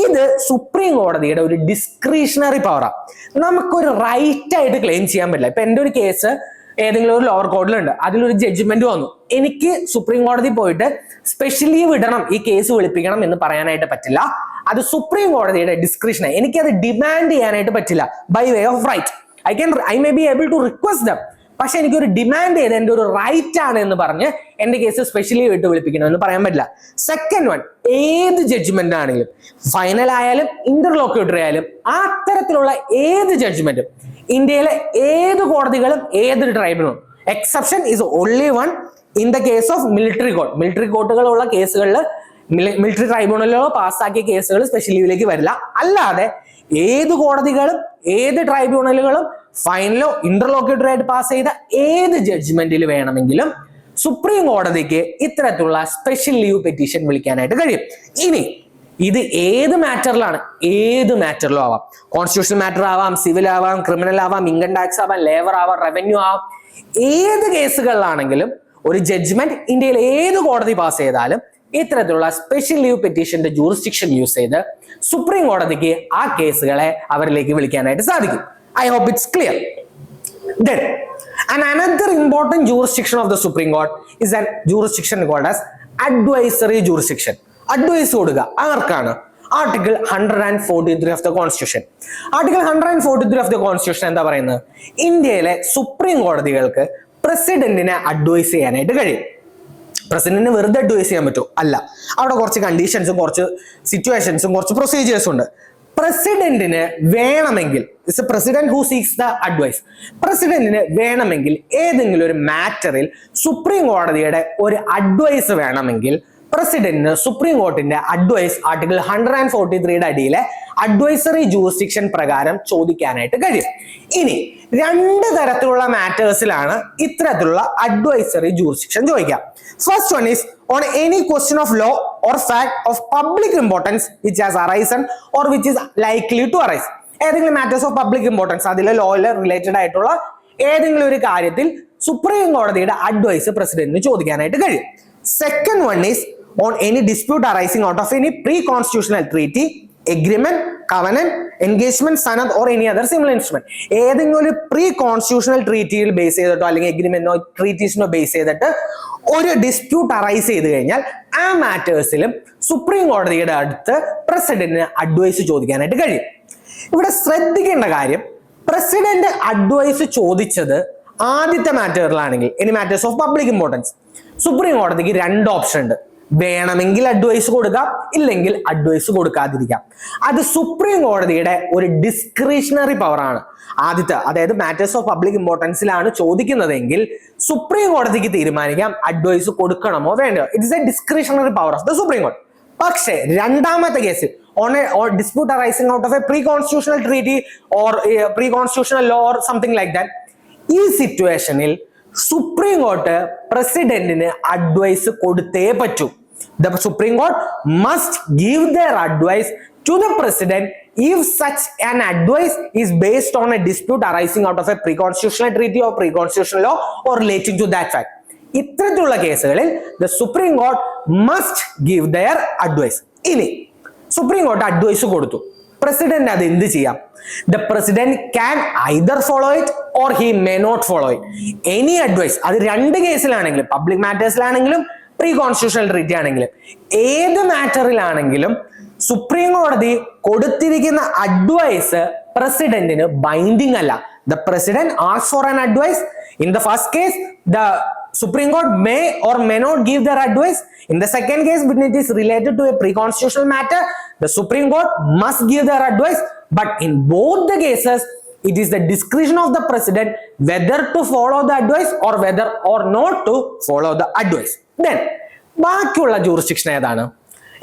ഇത് സുപ്രീം കോടതിയുടെ ഒരു ഡിസ്ക്രിഷണറി പവറാണ്. നമുക്കൊരു റൈറ്റ് ആയിട്ട് ക്ലെയിം ചെയ്യാൻ പറ്റില്ല. ഇപ്പൊ എന്റെ ഒരു കേസ് ഏതെങ്കിലും ഒരു ലോവർ കോർട്ടിലുണ്ട്, അതിലൊരു ജഡ്ജ്മെന്റ് വന്നു, എനിക്ക് സുപ്രീം കോടതി പോയിട്ട് സ്പെഷ്യൽ ലീവ് ഇടണം, ഈ കേസ് വിളിപ്പിക്കണം എന്ന് പറയാനായിട്ട് പറ്റില്ല. അത് സുപ്രീം കോടതിയുടെ ഡിസ്ക്രിഷനാണ്. എനിക്കത് ഡിമാൻഡ് ചെയ്യാനായിട്ട് പറ്റില്ല by way of right. I may be able to request them. പക്ഷെ എനിക്കൊരു ഡിമാൻഡ് ചെയ്ത് എന്റെ ഒരു റൈറ്റ് ആണ് എന്ന് പറഞ്ഞ് എന്റെ കേസ് സ്പെഷ്യലി വിട്ട് വിളിപ്പിക്കണം എന്ന് പറയാൻ പറ്റില്ല. സെക്കൻഡ് വൺ, ഏത് ജഡ്ജ്മെന്റ് ആണെങ്കിലും, ഫൈനൽ ആയാലും ഇന്റർലോക്യൂട്ടറി ആയാലും, അത്തരത്തിലുള്ള ഏത് ജഡ്ജ്മെന്റും ഇന്ത്യയിലെ ഏത് കോടതികളും ഏതൊരു ട്രൈബ്യൂണലും, exception is only one in the case of military court. Military കോർട്ടുകളുള്ള കേസുകളിൽ മിലിറ്ററി ട്രൈബ്യൂണലിലോ പാസ്സാക്കിയ കേസുകൾ സ്പെഷ്യൽ ലീവിലേക്ക് വരില്ല. അല്ലാതെ ഏത് കോടതികളും ഏത് ട്രൈബ്യൂണലുകളും ഫൈനലോ ഇന്റർലോക്യൂട്ടറി ആയിട്ട് പാസ് ചെയ്ത ഏത് ജഡ്ജ്മെന്റിൽ വേണമെങ്കിലും സുപ്രീം കോടതിക്ക് ഇത്തരത്തിലുള്ള സ്പെഷ്യൽ ലീവ് പെറ്റീഷൻ വിളിക്കാനായിട്ട് കഴിയും. ഇനി ഇത് ഏത് മാറ്ററിലാണ്, ഏത് മാറ്ററിലും ആവാം. കോൺസ്റ്റിറ്റ്യൂഷണൽ മാറ്റർ ആവാം, സിവിൽ ആവാം, ക്രിമിനൽ ആവാം, ഇൻകം ടാക്സ് ആവാം, ലേബർ ആവാം, റവന്യൂ ആവാം. ഏത് കേസുകളിലാണെങ്കിലും ഒരു ജഡ്ജ്മെന്റ് ഇന്ത്യയിൽ ഏത് കോടതി പാസ് ചെയ്താലും ഇത്തരത്തിലുള്ള സ്പെഷ്യൽ ലീവ് പെറ്റീഷന്റെ ജൂറിസ്ഡിക്ഷൻ യൂസ് ചെയ്ത് സുപ്രീം കോടതിക്ക് ആ കേസുകളെ അവരിലേക്ക് വിളിക്കാനായിട്ട് സാധിക്കും. I hope it's clear. Then, and another important jurisdiction of the Supreme Court is that jurisdiction called as advisory jurisdiction. Advice കൊടുക്കുക ആർക്കാണ്? Article 143 of the constitution. Article 143 of the constitution എന്താ പറയുന്നത്? ഇന്ത്യയിലെ സുപ്രീം കോടതികൾക്ക് പ്രസിഡന്റിനെ അഡ്വൈസ് ചെയ്യാനായിട്ട് കഴിയും. പ്രസിഡന്റിന് വെറുതെ അഡ്വൈസ് ചെയ്യാൻ പറ്റുമോ? അല്ല. അവിടെ കുറച്ച് കണ്ടീഷൻസും കുറച്ച് സിറ്റുവേഷൻസും കുറച്ച് പ്രൊസീജിയേഴ്സും ഉണ്ട്. പ്രസിഡന്റിന് വേണമെങ്കിൽ, it's a president who seeks the advice, പ്രസിഡന്റിന് വേണമെങ്കിൽ ഏതെങ്കിലും ഒരു മാറ്ററിൽ സുപ്രീം കോടതിയുടെ ഒരു അഡ്വൈസ് വേണമെങ്കിൽ പ്രസിഡന്റിന് സുപ്രീം കോർട്ടിന്റെ അഡ്വൈസ് ആർട്ടിക്കിൾ 143 അടിയിലെ അഡ്വൈസറി ജൂറിസ്ഡിക്ഷൻ പ്രകാരം ചോദിക്കാനായിട്ട് കഴിയും. ഇനി രണ്ട് തരത്തിലുള്ള മാറ്റേഴ്സിലാണ് ഇത്തരത്തിലുള്ള അഡ്വൈസറി ജൂറിസ്ഡിക്ഷൻ ചോദിക്കാം. First one is on any question of law or fact of public importance which has arisen or which is likely to arise. ഏതെങ്കിലും മാറ്റേഴ്സ് ഓഫ് പബ്ലിക് ഇമ്പോർട്ടൻസ്, അതിലെ ലോയിൽ റിലേറ്റഡ് ആയിട്ടുള്ള ഏതെങ്കിലും ഒരു കാര്യത്തിൽ സുപ്രീം കോടതിയുടെ അഡ്വൈസ് പ്രസിഡന്റിന് ചോദിക്കാനായിട്ട് കഴിയും. Second one is on any dispute arising out of any pre-constitutional treaty, agreement, covenant, engagement, sanad or any other similar instrument. ഏതെങ്കിലും ഒരു പ്രീ കോൺസ്റ്റിറ്റ്യൂഷണൽ ട്രീറ്റിയിൽ ബേസ് ചെയ്തിട്ടോ അല്ലെങ്കിൽ എഗ്രിമെന്റിനോ ട്രീറ്റീസിനോ ബേസ് ചെയ്തിട്ട് ഒരു ഡിസ്പ്യൂട്ട് അറൈസ് ചെയ്ത് കഴിഞ്ഞാൽ ആ മാറ്റേഴ്സിലും സുപ്രീം കോടതിയുടെ അടുത്ത് പ്രസിഡന്റിന് അഡ്വൈസ് ചോദിക്കാനായിട്ട് കഴിയും. ഇവിടെ ശ്രദ്ധിക്കേണ്ട കാര്യം, പ്രസിഡന്റ് അഡ്വൈസ് ചോദിച്ചത് ആദ്യത്തെ മാറ്ററിലാണെങ്കിൽ, ഇനി matters of public importance, supreme കോടതിക്ക് രണ്ട് ഓപ്ഷൻ ഉണ്ട്. വേണമെങ്കിൽ അഡ്വൈസ് കൊടുക്കാം, ഇല്ലെങ്കിൽ അഡ്വൈസ് കൊടുക്കാതിരിക്കാം. അത് സുപ്രീം കോടതിയുടെ ഒരു ഡിസ്ക്രിഷണറി പവറാണ്. ആദ്യത്തെ, അതായത് മാറ്റേഴ്സ് ഓഫ് പബ്ലിക് ഇമ്പോർട്ടൻസിലാണ് ചോദിക്കുന്നതെങ്കിൽ സുപ്രീം കോടതിക്ക് തീരുമാനിക്കാം അഡ്വൈസ് കൊടുക്കണമോ വേണ്ടയോ. It's A discretionary power of the supreme കോടതി. പക്ഷേ രണ്ടാമത്തെ case, on a dispute arising out of a pre-constitutional treaty or a pre-constitutional law or something like that, ഈ സിറ്റുവേഷനിൽ സുപ്രീം കോർട്ട് പ്രസിഡന്റിന് advice കൊടുത്തേ പറ്റൂ. The Supreme Court must give their advice to the president if such an advice is based on a dispute arising out of a pre-constitutional treaty or pre-constitutional law or relating to that fact. ഇത്തരത്തിലുള്ള കേസുകളിൽ the Supreme Court must give their advice. ഇനി supreme court advice കൊടുത്തു, president അത് എന്ത് ചെയ്യാം? The president can either follow it or he may not follow it. Any advice, അത് രണ്ട് കേസിലാണെങ്കിലും, public മാറ്റേഴ്സിലാണെങ്കിലും pre constitutional treaty ആണെങ്കിലും, ഏത് മാറ്ററിലാണെങ്കിലും സുപ്രീം കോടതി കൊടുത്തിരിക്കുന്ന അഡ്വൈസ് പ്രസിഡന്റിന് ബൈൻഡിങ് അല്ല. The president asks for an advice. In the first case, the Supreme Court may or may not give their advice. In the second case, when it is related to a pre-constitutional matter, the Supreme Court must give their advice. But in both the cases, it is the discretion of the president whether to follow the advice or whether or not to follow the advice. Then, ബാക്കിയുള്ള jurisdiction ഏതാണ്?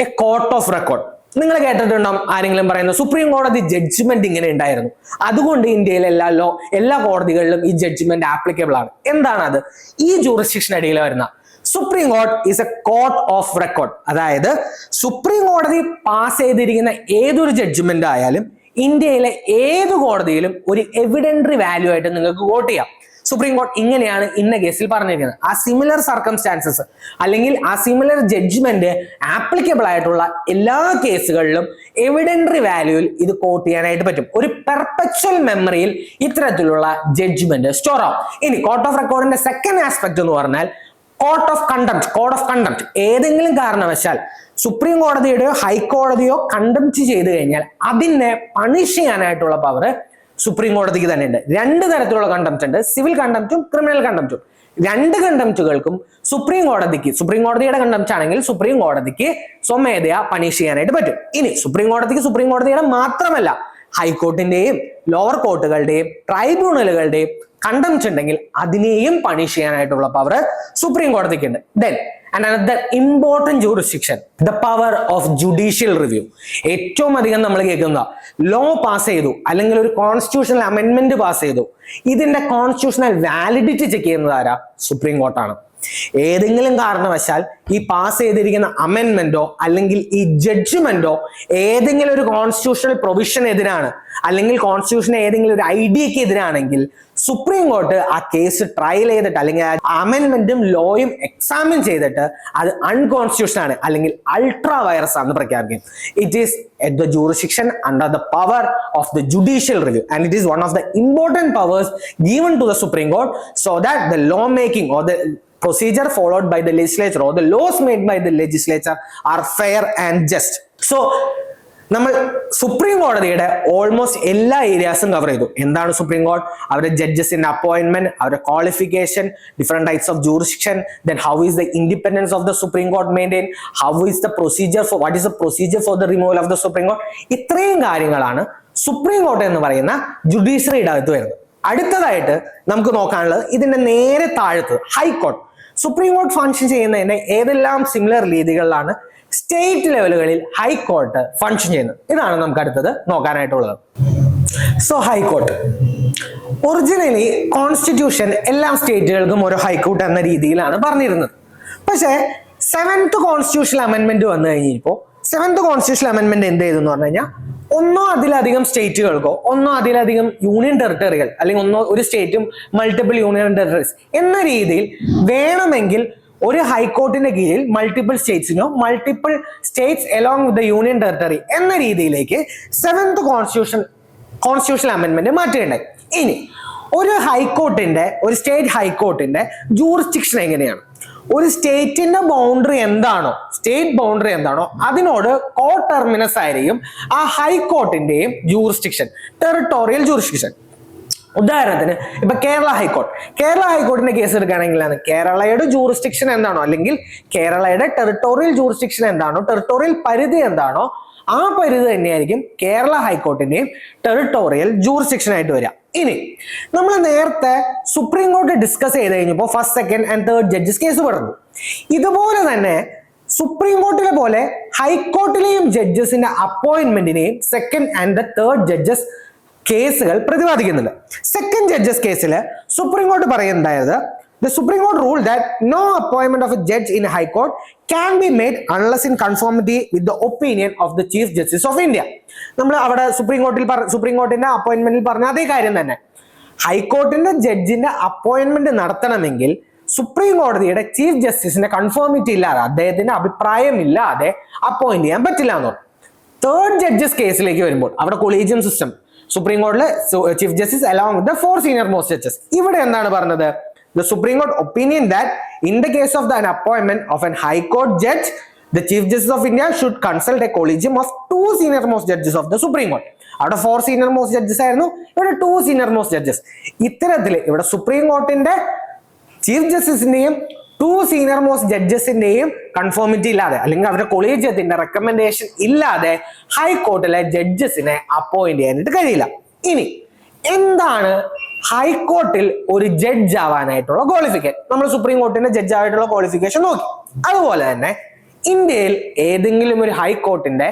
A court of record. നിങ്ങൾ കേട്ടിട്ടുണ്ടാവും ആരെങ്കിലും പറയുന്നത് supreme കോടതി judgement ഇങ്ങനെ ഉണ്ടായിരുന്നു, അതുകൊണ്ട് ഇന്ത്യയിലെ എല്ലാ കോടതികളിലും ഈ ജഡ്ജ്മെന്റ് ആപ്ലിക്കബിൾ ആണ്. എന്താണ് അത്? ഈ ജൂറിസ്ഡിക്ഷൻ അടിയിൽ വരുന്ന supreme court is A court of record. അതായത് സുപ്രീം കോടതി പാസ് ചെയ്തിരിക്കുന്ന ഏതൊരു ജഡ്ജ്മെന്റ് ആയാലും ഇന്ത്യയിലെ ഏത് കോടതിയിലും ഒരു എവിഡൻറ്ററി വാല്യൂ ആയിട്ട് നിങ്ങൾക്ക് വോട്ട് ചെയ്യാം. സുപ്രീം കോർട്ട് ഇങ്ങനെയാണ് ഇന്ന കേസിൽ പറഞ്ഞിരിക്കുന്നത്. ആ സിമിലർ സർക്കംസ്റ്റാൻസസ് അല്ലെങ്കിൽ ആ സിമിലർ ജഡ്ജ്മെന്റ് ആപ്ലിക്കബിൾ ആയിട്ടുള്ള എല്ലാ കേസുകളിലും എവിഡൻറ്ററി വാല്യൂവിൽ ഇത് കോട്ട് ചെയ്യാനായിട്ട് പറ്റും. ഒരു പെർപെച്വൽ മെമ്മറിയിൽ ഇത്തരത്തിലുള്ള ജഡ്ജ്മെന്റ് സ്റ്റോർ ആവും. ഇനി കോർട്ട് ഓഫ് റെക്കോർഡിന്റെ സെക്കൻഡ് ആസ്പെക്ട് എന്ന് പറഞ്ഞാൽ കോഡ് ഓഫ് കണ്ടംപ്റ്റ്. ഏതെങ്കിലും കാരണവശാൽ സുപ്രീം കോടതിയുടെയോ ഹൈക്കോടതിയോ കണ്ടംപ്റ്റ് ചെയ്തു കഴിഞ്ഞാൽ അതിനെ പണിഷ് ചെയ്യാനായിട്ടുള്ള പവർ സുപ്രീം കോടതിക്ക് തന്നെ ഉണ്ട്. രണ്ട് തരത്തിലുള്ള കണ്ടംപ്റ്റ് ഉണ്ട്, സിവിൽ കണ്ടംപ്റ്റും ക്രിമിനൽ കണ്ടംപ്റ്റും. രണ്ട് കണ്ടംപ്റ്റുകൾക്കും സുപ്രീം കോടതിയുടെ കണ്ടംപ്റ്റ് ആണെങ്കിൽ സുപ്രീം കോടതിക്ക് സ്വമേധയാ പണിഷ് ചെയ്യാനായിട്ട് പറ്റും. ഇനി സുപ്രീം കോടതിയുടെ മാത്രമല്ല ഹൈക്കോർട്ടിന്റെയും ലോവർ കോർട്ടുകളുടെയും ട്രൈബ്യൂണലുകളുടെയും കണ്ടംപ്റ്റ് ഉണ്ടെങ്കിൽ അതിനെയും പണിഷ് ചെയ്യാനായിട്ടുള്ള പവർ സുപ്രീം കോടതിക്ക് ഉണ്ട്. Then another important jurisdiction, the power of judicial review. ഏറ്റവും അധികം നമ്മൾ കേൾക്കുന്ന ലോ പാസ് ചെയ്തു അല്ലെങ്കിൽ ഒരു കോൺസ്റ്റിറ്റ്യൂഷണൽ അമെൻമെന്റ് പാസ് ചെയ്തു, ഇതിന്റെ കോൺസ്റ്റിറ്റ്യൂഷണൽ വാലിഡിറ്റി ചെക്ക് ചെയ്യുന്നത് ആരാ? സുപ്രീം കോർട്ടാണ്. ഏതെങ്കിലും കാരണവശാൽ ഈ പാസ് ചെയ്തിരിക്കുന്ന അമെൻമെന്റോ അല്ലെങ്കിൽ ഈ ജഡ്ജ്മെന്റോ ഏതെങ്കിലും ഒരു കോൺസ്റ്റിറ്റ്യൂഷണൽ പ്രൊവിഷൻ എതിരാണ് അല്ലെങ്കിൽ കോൺസ്റ്റിറ്റ്യൂഷൻ ഏതെങ്കിലും ഒരു ഐഡിയക്ക് എതിരാണെങ്കിൽ സുപ്രീം കോർട്ട് ആ കേസ് ട്രയൽ ചെയ്തിട്ട് അല്ലെങ്കിൽ അമെൻമെന്റും ലോയും എക്സാമിൻ ചെയ്തിട്ട് അത് അൺകോൺസ്റ്റിറ്റ്യൂഷൻ ആണ് അല്ലെങ്കിൽ അൾട്രാ വൈറസ് ആണെന്ന് പ്രഖ്യാപിക്കും. It is at the jurisdiction under the power of the judicial review, and it is one of the important powers given to the Supreme Court so that the law making or the procedure followed by the legislature or the laws made by the legislature are fair and just. So നമ്മൾ supreme കോടതിയുടെ almost എല്ലാ ഏരിയാസും cover ചെയ്തു. എന്താണ് supreme court, അവരുടെ ജഡ്ജസിന്റെ appointment, അവരുടെ qualification, different types of jurisdiction, then how is the independence of the supreme court maintain, how is the procedure for what is the procedure for the removal of the supreme court. ഇത്രയും കാര്യങ്ങളാണ് supreme court എന്ന് പറയുന്ന ജുഡീഷ്യറിയുടെ അകത്ത് വരുന്നത്. അടുത്തതായിട്ട് നമുക്ക് നോക്കാനുള്ളത് ഇതിന്റെ നേരെ താഴത്ത് ഹൈക്കോർട്ട്. സുപ്രീം കോർട്ട് ഫങ്ഷൻ ചെയ്യുന്നതിന്റെ ഏതെല്ലാം സിമിലർ രീതികളിലാണ് സ്റ്റേറ്റ് ലെവലുകളിൽ ഹൈക്കോർട്ട് ഫങ്ഷൻ ചെയ്യുന്നത്, ഇതാണ് നമുക്ക് അടുത്തത് നോക്കാനായിട്ടുള്ളത്. സോ ഹൈക്കോർട്ട് ഒറിജിനലി കോൺസ്റ്റിറ്റ്യൂഷൻ എല്ലാ സ്റ്റേറ്റുകൾക്കും ഒരു ഹൈക്കോർട്ട് എന്ന രീതിയിലാണ് പറഞ്ഞിരുന്നത്. പക്ഷേ 7th കോൺസ്റ്റിറ്റ്യൂഷണൽ അമെൻമെന്റ് വന്നു കഴിഞ്ഞപ്പോൾ 7th കോൺസ്റ്റിറ്റ്യൂഷണൽ അമെൻമെന്റ് എന്ത് ചെയ്തെന്ന് പറഞ്ഞു കഴിഞ്ഞാൽ ഒന്നോ അതിലധികം സ്റ്റേറ്റുകൾക്കോ ഒന്നോ അതിലധികം യൂണിയൻ ടെറിട്ടറികൾ അല്ലെങ്കിൽ ഒരു സ്റ്റേറ്റും മൾട്ടിപ്പിൾ യൂണിയൻ ടെറിട്ടറീസ് എന്ന രീതിയിൽ വേണമെങ്കിൽ ഒരു ഹൈക്കോർട്ടിന്റെ കീഴിൽ മൾട്ടിപ്പിൾ സ്റ്റേറ്റ്സിനോ multiple states along with the union territory എന്ന രീതിയിലേക്ക് 7th കോൺസ്റ്റിറ്റ്യൂഷണൽ അമെൻമെന്റ് മാറ്റുകയുണ്ടായി. ഇനി ഒരു സ്റ്റേറ്റ് ഹൈക്കോർട്ടിന്റെ ജൂറിസ്ഡിക്ഷൻ എങ്ങനെയാണ്? ഒരു സ്റ്റേറ്റിന്റെ ബൗണ്ടറി എന്താണോ അതിനോട് കോ ടെർമിനസ് ആയിരിക്കും ആ ഹൈക്കോർട്ടിന്റെയും ജൂറിസ്ഡിക്ഷൻ, ടെറിട്ടോറിയൽ ജൂറിസ്ഡിക്ഷൻ. ഉദാഹരണത്തിന് ഇപ്പൊ കേരള ഹൈക്കോർട്ടിന്റെ കേസ് എടുക്കുകയാണെങ്കിൽ കേരളയുടെ ജൂറിസ്ഡിക്ഷൻ എന്താണോ അല്ലെങ്കിൽ കേരളയുടെ ടെറിട്ടോറിയൽ ജൂറിസ്ഡിക്ഷൻ എന്താണോ, ടെറിട്ടോറിയൽ പരിധി എന്താണോ ആ പരിധി തന്നെയായിരിക്കും കേരള ഹൈക്കോർട്ടിന്റെയും ടെറിട്ടോറിയൽ ജൂറിസ്ഡിക്ഷൻ ആയിട്ട് വരിക. ഇനി നമ്മൾ നേരത്തെ സുപ്രീം കോർട്ട് ഡിസ്കസ് ചെയ്ത് കഴിഞ്ഞപ്പോൾ 1st, 2nd and 3rd judges case പറഞ്ഞു. ഇതുപോലെ തന്നെ സുപ്രീം കോർട്ടിലെ പോലെ ഹൈക്കോർട്ടിലെയും ജഡ്ജസിന്റെ അപ്പോയിന്റ്മെന്റിനെയും 2nd and 3rd ജഡ്ജസ് കേസുകൾ പ്രതിപാദിക്കുന്നുണ്ട്. 2nd ജഡ്ജസ് കേസിൽ സുപ്രീം കോർട്ട് പറയുന്നുണ്ടായത് the Supreme Court ruled that no appointment of a judge in a high court can be made unless in conformity with the opinion of the Chief Justice of India. നമ്മൾ അവിടെ supreme കോർട്ടിന്റെ അപ്പോയിന്റ്മെന്റിൽ പറഞ്ഞ അതേ കാര്യം തന്നെ. ഹൈക്കോർട്ടിന്റെ ജഡ്ജിന്റെ appointment നടത്തണമെങ്കിൽ supreme കോടതിയുടെ chief ജസ്റ്റിസിന്റെ conformity ഇല്ലാതെ, അദ്ദേഹത്തിന്റെ അഭിപ്രായം ഇല്ലാതെ അപ്പോയിന്റ് ചെയ്യാൻ പറ്റില്ല എന്ന് പറഞ്ഞു. 3rd ജഡ്ജസ് കേസിലേക്ക് വരുമ്പോൾ അവിടെ കൊളീജിയം സിസ്റ്റം, സുപ്രീം കോർട്ടിലെ chief justice along with the 4 senior most judges. ഇവിടെ എന്താണ് പറഞ്ഞത്? The Supreme Court opinion that in the case of an appointment of an High Court judge, the Chief Justice of India should consult a collegium of 2 senior most judges of the Supreme Court. അവിടെ 4 senior most judges ആയിരുന്നു, ഇവിടെ 2 senior most judges. ഇത്തരത്തില് ഇവിടെ supreme കോർട്ടിന്റെ chief ജസ്റ്റിസിന്റെയും 2 senior most ജഡ്ജസിന്റെയും conformity ഇല്ലാതെ അല്ലെങ്കിൽ അവരുടെ കൊളീജിയത്തിന്റെ റെക്കമെൻഡേഷൻ ഇല്ലാതെ ഹൈക്കോർട്ടിലെ ജഡ്ജസിനെ അപ്പോയിന്റ് ചെയ്യാനായിട്ട് കഴിയില്ല. ഇനി എന്താണ് ഹൈക്കോർട്ടിൽ ഒരു ജഡ്ജ് ആവാനായിട്ടുള്ള ക്വാളിഫിക്കേഷൻ? നമ്മൾ സുപ്രീം കോർട്ടിന്റെ ജഡ്ജ് ആയിട്ടുള്ള ക്വാളിഫിക്കേഷൻ നോക്കി. അതുപോലെ തന്നെ ഇന്ത്യയിൽ ഏതെങ്കിലും ഒരു ഹൈക്കോർട്ടിന്റെ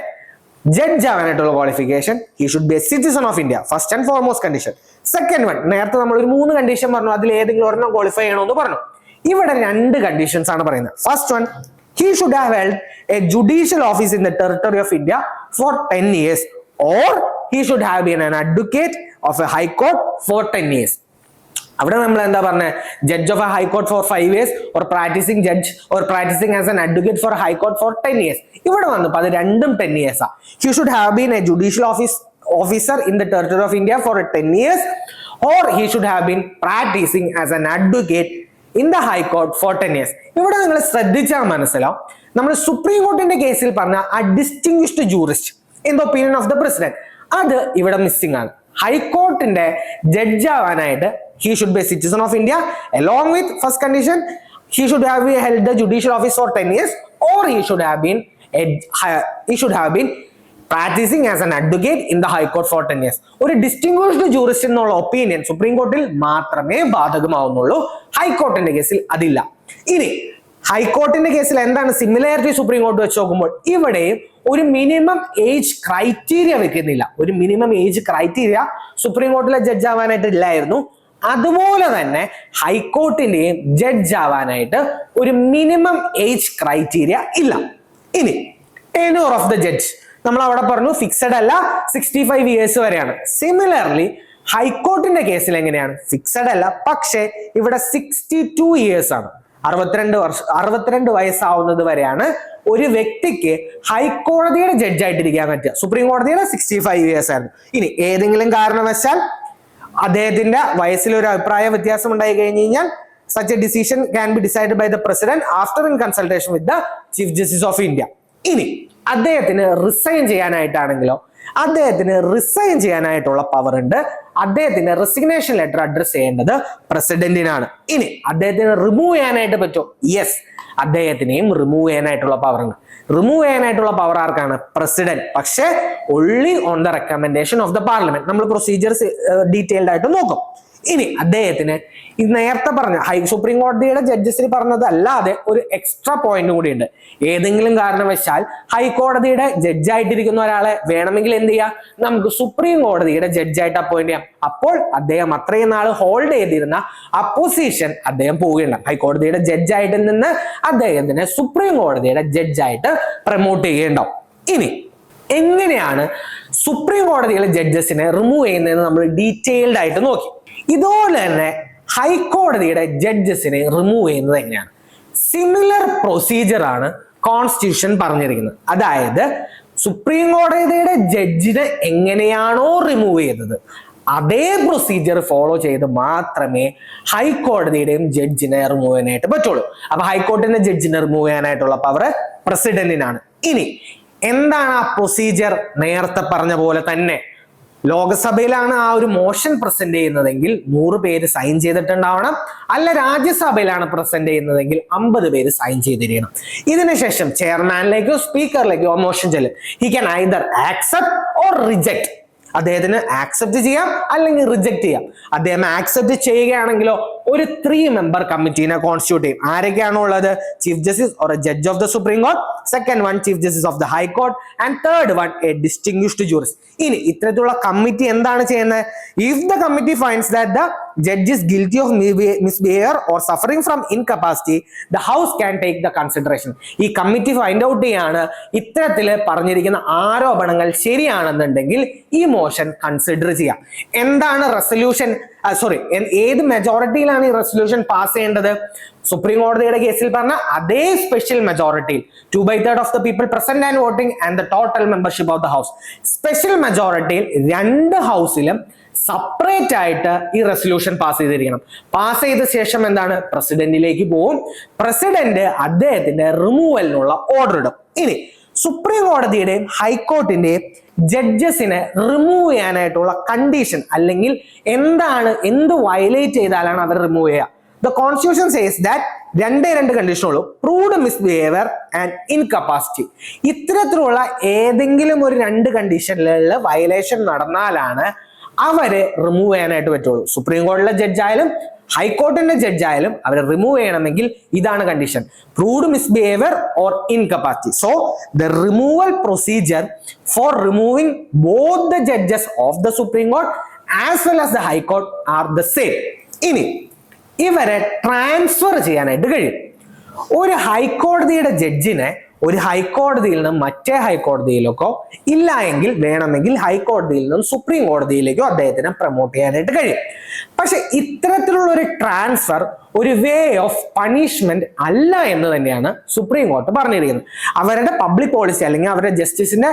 ജഡ്ജ് ആവാനായിട്ടുള്ള qualification, he should be a citizen of India, first and foremost condition. Second one, നേരത്തെ നമ്മൾ ഒരു 3 കണ്ടീഷൻ പറഞ്ഞു, അതിൽ ഏതെങ്കിലും ഒരെണ്ണം ക്വാളിഫൈ ചെയ്യണമെന്ന് പറഞ്ഞു. ഇവിടെ 2 കണ്ടീഷൻസ് ആണ് പറയുന്നത്. First one, he should have held a judicial office in the territory of India for 10 years or he should have been an advocate of a high court for 10 years. അവിടെ നമ്മൾ എന്താ പറഞ്ഞത്, judge of a high court for 5 years or practising judge or practising as an advocate for high court for 10 years. ഇവിടെ വന്നപ്പോൾ അത് രണ്ടും 10 years ആ. He should have been a judicial officer in the territory of India for 10 years or he should have been practicing as an advocate in the high court for 10 years. ഇവിടെ നിങ്ങൾ ശ്രദ്ധിച്ചാൽ മനസ്സിലാവും, നമ്മൾ സുപ്രീം കോർട്ടിന്റെ കേസിൽ പറഞ്ഞ ആ distinguished jurist in the opinion of the president, അത് ഇവിടെ മിസ്സിംഗ് ആണ്. ഹൈക്കോർട്ടിന്റെ ജഡ്ജ് ആവാനായിട്ട് he should be a citizen of India, along with first condition he should have held the judicial office for 10 years or he should have been practicing as an advocate in the high court for 10 years. ഒരു distinguished jurist എന്നുള്ള opinion supreme കോർട്ടിൽ മാത്രമേ ബാധകമാവുന്നുള്ളൂ, ഹൈക്കോർട്ടിന്റെ കേസിൽ അതില്ല. ഇനി ഹൈക്കോർട്ടിന്റെ കേസിൽ എന്താണ് similarity supreme court വെച്ച് നോക്കുമ്പോൾ, ഇവിടെ ഒരു മിനിമം ഏജ് ക്രൈറ്റീരിയ വെക്കുന്നില്ല. ഒരു മിനിമം ഏജ് ക്രൈറ്റീരിയ സുപ്രീം കോർട്ടിലെ ജഡ്ജ് ആവാനായിട്ട് ഇല്ലായിരുന്നു. അതുപോലെ തന്നെ ഹൈക്കോർട്ടിന്റെയും ജഡ്ജ് ആവാനായിട്ട് ഒരു മിനിമം ഏജ് ക്രൈറ്റീരിയ ഇല്ല. ഇനി ടെന്യൂർ ഓഫ് ദ ജഡ്ജ് നമ്മൾ അവിടെ പറഞ്ഞു ഫിക്സഡ് അല്ല, 65 years വരെയാണ്. സിമിലർലി ഹൈക്കോർട്ടിന്റെ കേസിൽ എങ്ങനെയാണ്, ഫിക്സഡ് അല്ല, പക്ഷേ ഇവിടെ 62 years ആണ്. 62 വയസ്സാവുന്നത് വരെയാണ് ഒരു വ്യക്തിക്ക് ഹൈക്കോടതിയുടെ ജഡ്ജായിട്ടിരിക്കാൻ പറ്റുക. സുപ്രീം കോടതിയുടെ 65 years ആയിരുന്നു. ഇനി ഏതെങ്കിലും കാരണവശാൽ അദ്ദേഹത്തിന്റെ വയസ്സിൽ ഒരു അഭിപ്രായ വ്യത്യാസം ഉണ്ടായി കഴിഞ്ഞു കഴിഞ്ഞാൽ such a decision can be decided by the president after in consultation with the chief justice of India. ഇനി അദ്ദേഹത്തിന് റിസൈൻ ചെയ്യാനായിട്ടാണെങ്കിലോ, അദ്ദേഹത്തിന് റിസൈൻ ചെയ്യാനായിട്ടുള്ള പവർ ഉണ്ട്. അദ്ദേഹത്തിന്റെ റെസിഗ്നേഷൻ ലെറ്റർ അഡ്രസ് ചെയ്യേണ്ടത് പ്രസിഡന്റിനാണ്. ഇനി അദ്ദേഹത്തിന് റിമൂവ് ചെയ്യാനായിട്ട് പറ്റുമോ? യെസ്, അദ്ദേഹത്തിനെയും റിമൂവ് ചെയ്യാനായിട്ടുള്ള പവർ ഉണ്ട്. റിമൂവ് ചെയ്യാനായിട്ടുള്ള പവർ ആർക്കാണ്? പ്രസിഡന്റ്. പക്ഷേ only on the recommendation of the parliament. നമ്മൾ പ്രൊസീജിയേഴ്സ് ഡീറ്റെയിൽഡ് ആയിട്ട് നോക്കും. ഇനി അദ്ദേഹത്തിന് ഇത് നേരത്തെ പറഞ്ഞ സുപ്രീം കോടതിയുടെ ജഡ്ജസിന് പറഞ്ഞത് അല്ലാതെ ഒരു എക്സ്ട്രാ പോയിന്റ് കൂടി ഉണ്ട്. ഏതെങ്കിലും കാരണവശാൽ ഹൈക്കോടതിയുടെ ജഡ്ജായിട്ടിരിക്കുന്ന ഒരാളെ വേണമെങ്കിൽ എന്ത് ചെയ്യാം, നമുക്ക് സുപ്രീം കോടതിയുടെ ജഡ്ജായിട്ട് അപ്പോയിന്റ് ചെയ്യാം. അപ്പോൾ അദ്ദേഹം അത്രയും നാൾ ഹോൾഡ് ചെയ്തിരുന്ന ആ പൊസിഷൻ അദ്ദേഹം പോവുകയുണ്ട്. ഹൈക്കോടതിയുടെ ജഡ്ജായിട്ട് നിന്ന് അദ്ദേഹത്തിനെ സുപ്രീം കോടതിയുടെ ജഡ്ജായിട്ട് പ്രൊമോട്ട് ചെയ്യുകയുണ്ടാവും. ഇനി എങ്ങനെയാണ് സുപ്രീം കോടതിയിലെ ജഡ്ജസിനെ റിമൂവ് ചെയ്യുന്നതെന്ന് നമ്മൾ ഡീറ്റെയിൽഡ് ആയിട്ട് നോക്കി. ഇതുപോലെ തന്നെ ഹൈക്കോടതിയുടെ ജഡ്ജസിനെ റിമൂവ് ചെയ്യുന്നത് എങ്ങനെയാണ്? സിമിലർ പ്രൊസീജിയർ ആണ് കോൺസ്റ്റിറ്റ്യൂഷൻ പറഞ്ഞിരിക്കുന്നത്. അതായത് സുപ്രീം കോടതിയുടെ ജഡ്ജിനെ എങ്ങനെയാണോ റിമൂവ് ചെയ്തത് അതേ പ്രൊസീജിയർ ഫോളോ ചെയ്ത് മാത്രമേ ഹൈക്കോടതിയുടെയും ജഡ്ജിനെ റിമൂവ് ചെയ്യാനായിട്ട് പറ്റുള്ളൂ. അപ്പൊ ഹൈക്കോടതിന്റെ ജഡ്ജിനെ റിമൂവ് ചെയ്യാനായിട്ടുള്ള പവർ പ്രസിഡന്റിനാണ്. ഇനി എന്താണ് ആ പ്രൊസീജിയർ? നേരത്തെ പറഞ്ഞ പോലെ തന്നെ ലോകസഭയിലാണ് ആ ഒരു മോഷൻ പ്രസന്റ് ചെയ്യുന്നതെങ്കിൽ 100 പേര് സൈൻ ചെയ്തിട്ടുണ്ടാവണം. അല്ല രാജ്യസഭയിലാണ് പ്രസന്റ് ചെയ്യുന്നതെങ്കിൽ 50 പേര് സൈൻ ചെയ്തിരിക്കണം. ഇതിനുശേഷം ചെയർമാനിലേക്കോ സ്പീക്കറിലേക്കോ മോഷൻ ചെല്ലും. He can either accept or reject. അദ്ദേഹത്തിന് ആക്സെപ്റ്റ് ചെയ്യാം അല്ലെങ്കിൽ റിജക്ട് ചെയ്യാം. അദ്ദേഹം ആക്സെപ്റ്റ് ചെയ്യുകയാണെങ്കിലോ ഒരു 3 member കമ്മിറ്റീനെ കോൺസ്റ്റിറ്റ്യൂട്ട് ചെയ്യും. ആരൊക്കെയാണോ ഉള്ളത്? Chief justice or A judge of the supreme court, second one chief justice of the high court and third one A distinguished jurist. ഇനി ഇത്തരത്തിലുള്ള കമ്മിറ്റി എന്താണ് ചെയ്യുന്നത്? If the committee finds that the judge is guilty of misbehavior or suffering from incapacity, the house can take the consideration. ഈ committee find out ചെയ്യാണ് ഇത്തരത്തിൽ പറഞ്ഞിരിക്കുന്ന ആരോപണങ്ങൾ ശരിയാണെന്നുണ്ടെങ്കിൽ ഈ മോഷൻ കൺസിഡർ ചെയ്യാം. എന്താണ് റെസൊല്യൂഷൻ? ഏത് മെജോറിറ്റിയിലാണ് ഈ റെസൊല്യൂഷൻ പാസ് ചെയ്യേണ്ടത്? സുപ്രീം കോടതിയുടെ കേസിൽ പറഞ്ഞ അതേ സ്പെഷ്യൽ മെജോറിറ്റിയിൽ 2/3 of the people present and voting and the total membership of the house. Special മെജോറിറ്റിയിൽ 2 ഹൗസിലും സെപ്പറേറ്റ് ആയിട്ട് ഈ റെസൊല്യൂഷൻ പാസ് ചെയ്തിരിക്കണം. പാസ് ചെയ്ത ശേഷം എന്താണ്? പ്രസിഡന്റിലേക്ക് പോവും. പ്രസിഡന്റ് അദ്ദേഹത്തിന്റെ റിമൂവലിനുള്ള ഓർഡർ ഇടും. ഇനി സുപ്രീം കോടതിയുടെയും ഹൈക്കോർട്ടിന്റെയും ജഡ്ജസിനെ റിമൂവ് ചെയ്യാനായിട്ടുള്ള കണ്ടീഷൻ അല്ലെങ്കിൽ എന്ത് വയലേറ്റ് ചെയ്താലാണ് അവർ റിമൂവ് ചെയ്യുക? ദ കോൺസ്റ്റിറ്റ്യൂഷൻ സേസ് ദാറ്റ് 2 കണ്ടീഷനുള്ളൂ: പ്രൂവ്ഡ് മിസ്ബിഹേവിയർ ആൻഡ് ഇൻകപ്പാസിറ്റി. ഇത്തരത്തിലുള്ള ഏതെങ്കിലും ഒരു 2 കണ്ടീഷനിലുള്ള വയലേഷൻ നടന്നാലാണ് അവരെ റിമൂവ് ചെയ്യാനായിട്ട് പറ്റുള്ളൂ. സുപ്രീം കോടതിയിലെ ജഡ്ജായാലും ഹൈക്കോർട്ടിന്റെ ജഡ്ജായാലും അവരെ റിമൂവ് ചെയ്യണമെങ്കിൽ ഇതാണ് condition: proved misbehaviour or incapacity. So the removal procedure for removing both the judges of the supreme court as well as the high court are the same. ഇനി ഇവരെ ട്രാൻസ്ഫർ ചെയ്യാനായിട്ട് കഴിയും. ഒരു ഹൈക്കോടതിയുടെ ജഡ്ജിനെ ഒരു ഹൈക്കോടതിയിൽ നിന്നും മറ്റേ ഹൈക്കോടതിയിലേക്കോ ഇല്ല എങ്കിൽ വേണമെങ്കിൽ ഹൈക്കോടതിയിൽ നിന്നും സുപ്രീം കോടതിയിലേക്കോ അദ്ദേഹത്തിനെ പ്രൊമോട്ട് ചെയ്യാനായിട്ട് കഴിയും. പക്ഷെ ഇത്തരത്തിലുള്ള ഒരു ട്രാൻസ്ഫർ ഒരു വേ ഓഫ് പണിഷ്മെന്റ് അല്ല എന്ന് തന്നെയാണ് സുപ്രീം കോടതി പറഞ്ഞിരിക്കുന്നത്. അവരുടെ പബ്ലിക് പോളിസി അല്ലെങ്കിൽ അവരുടെ ജസ്റ്റിസിന്റെ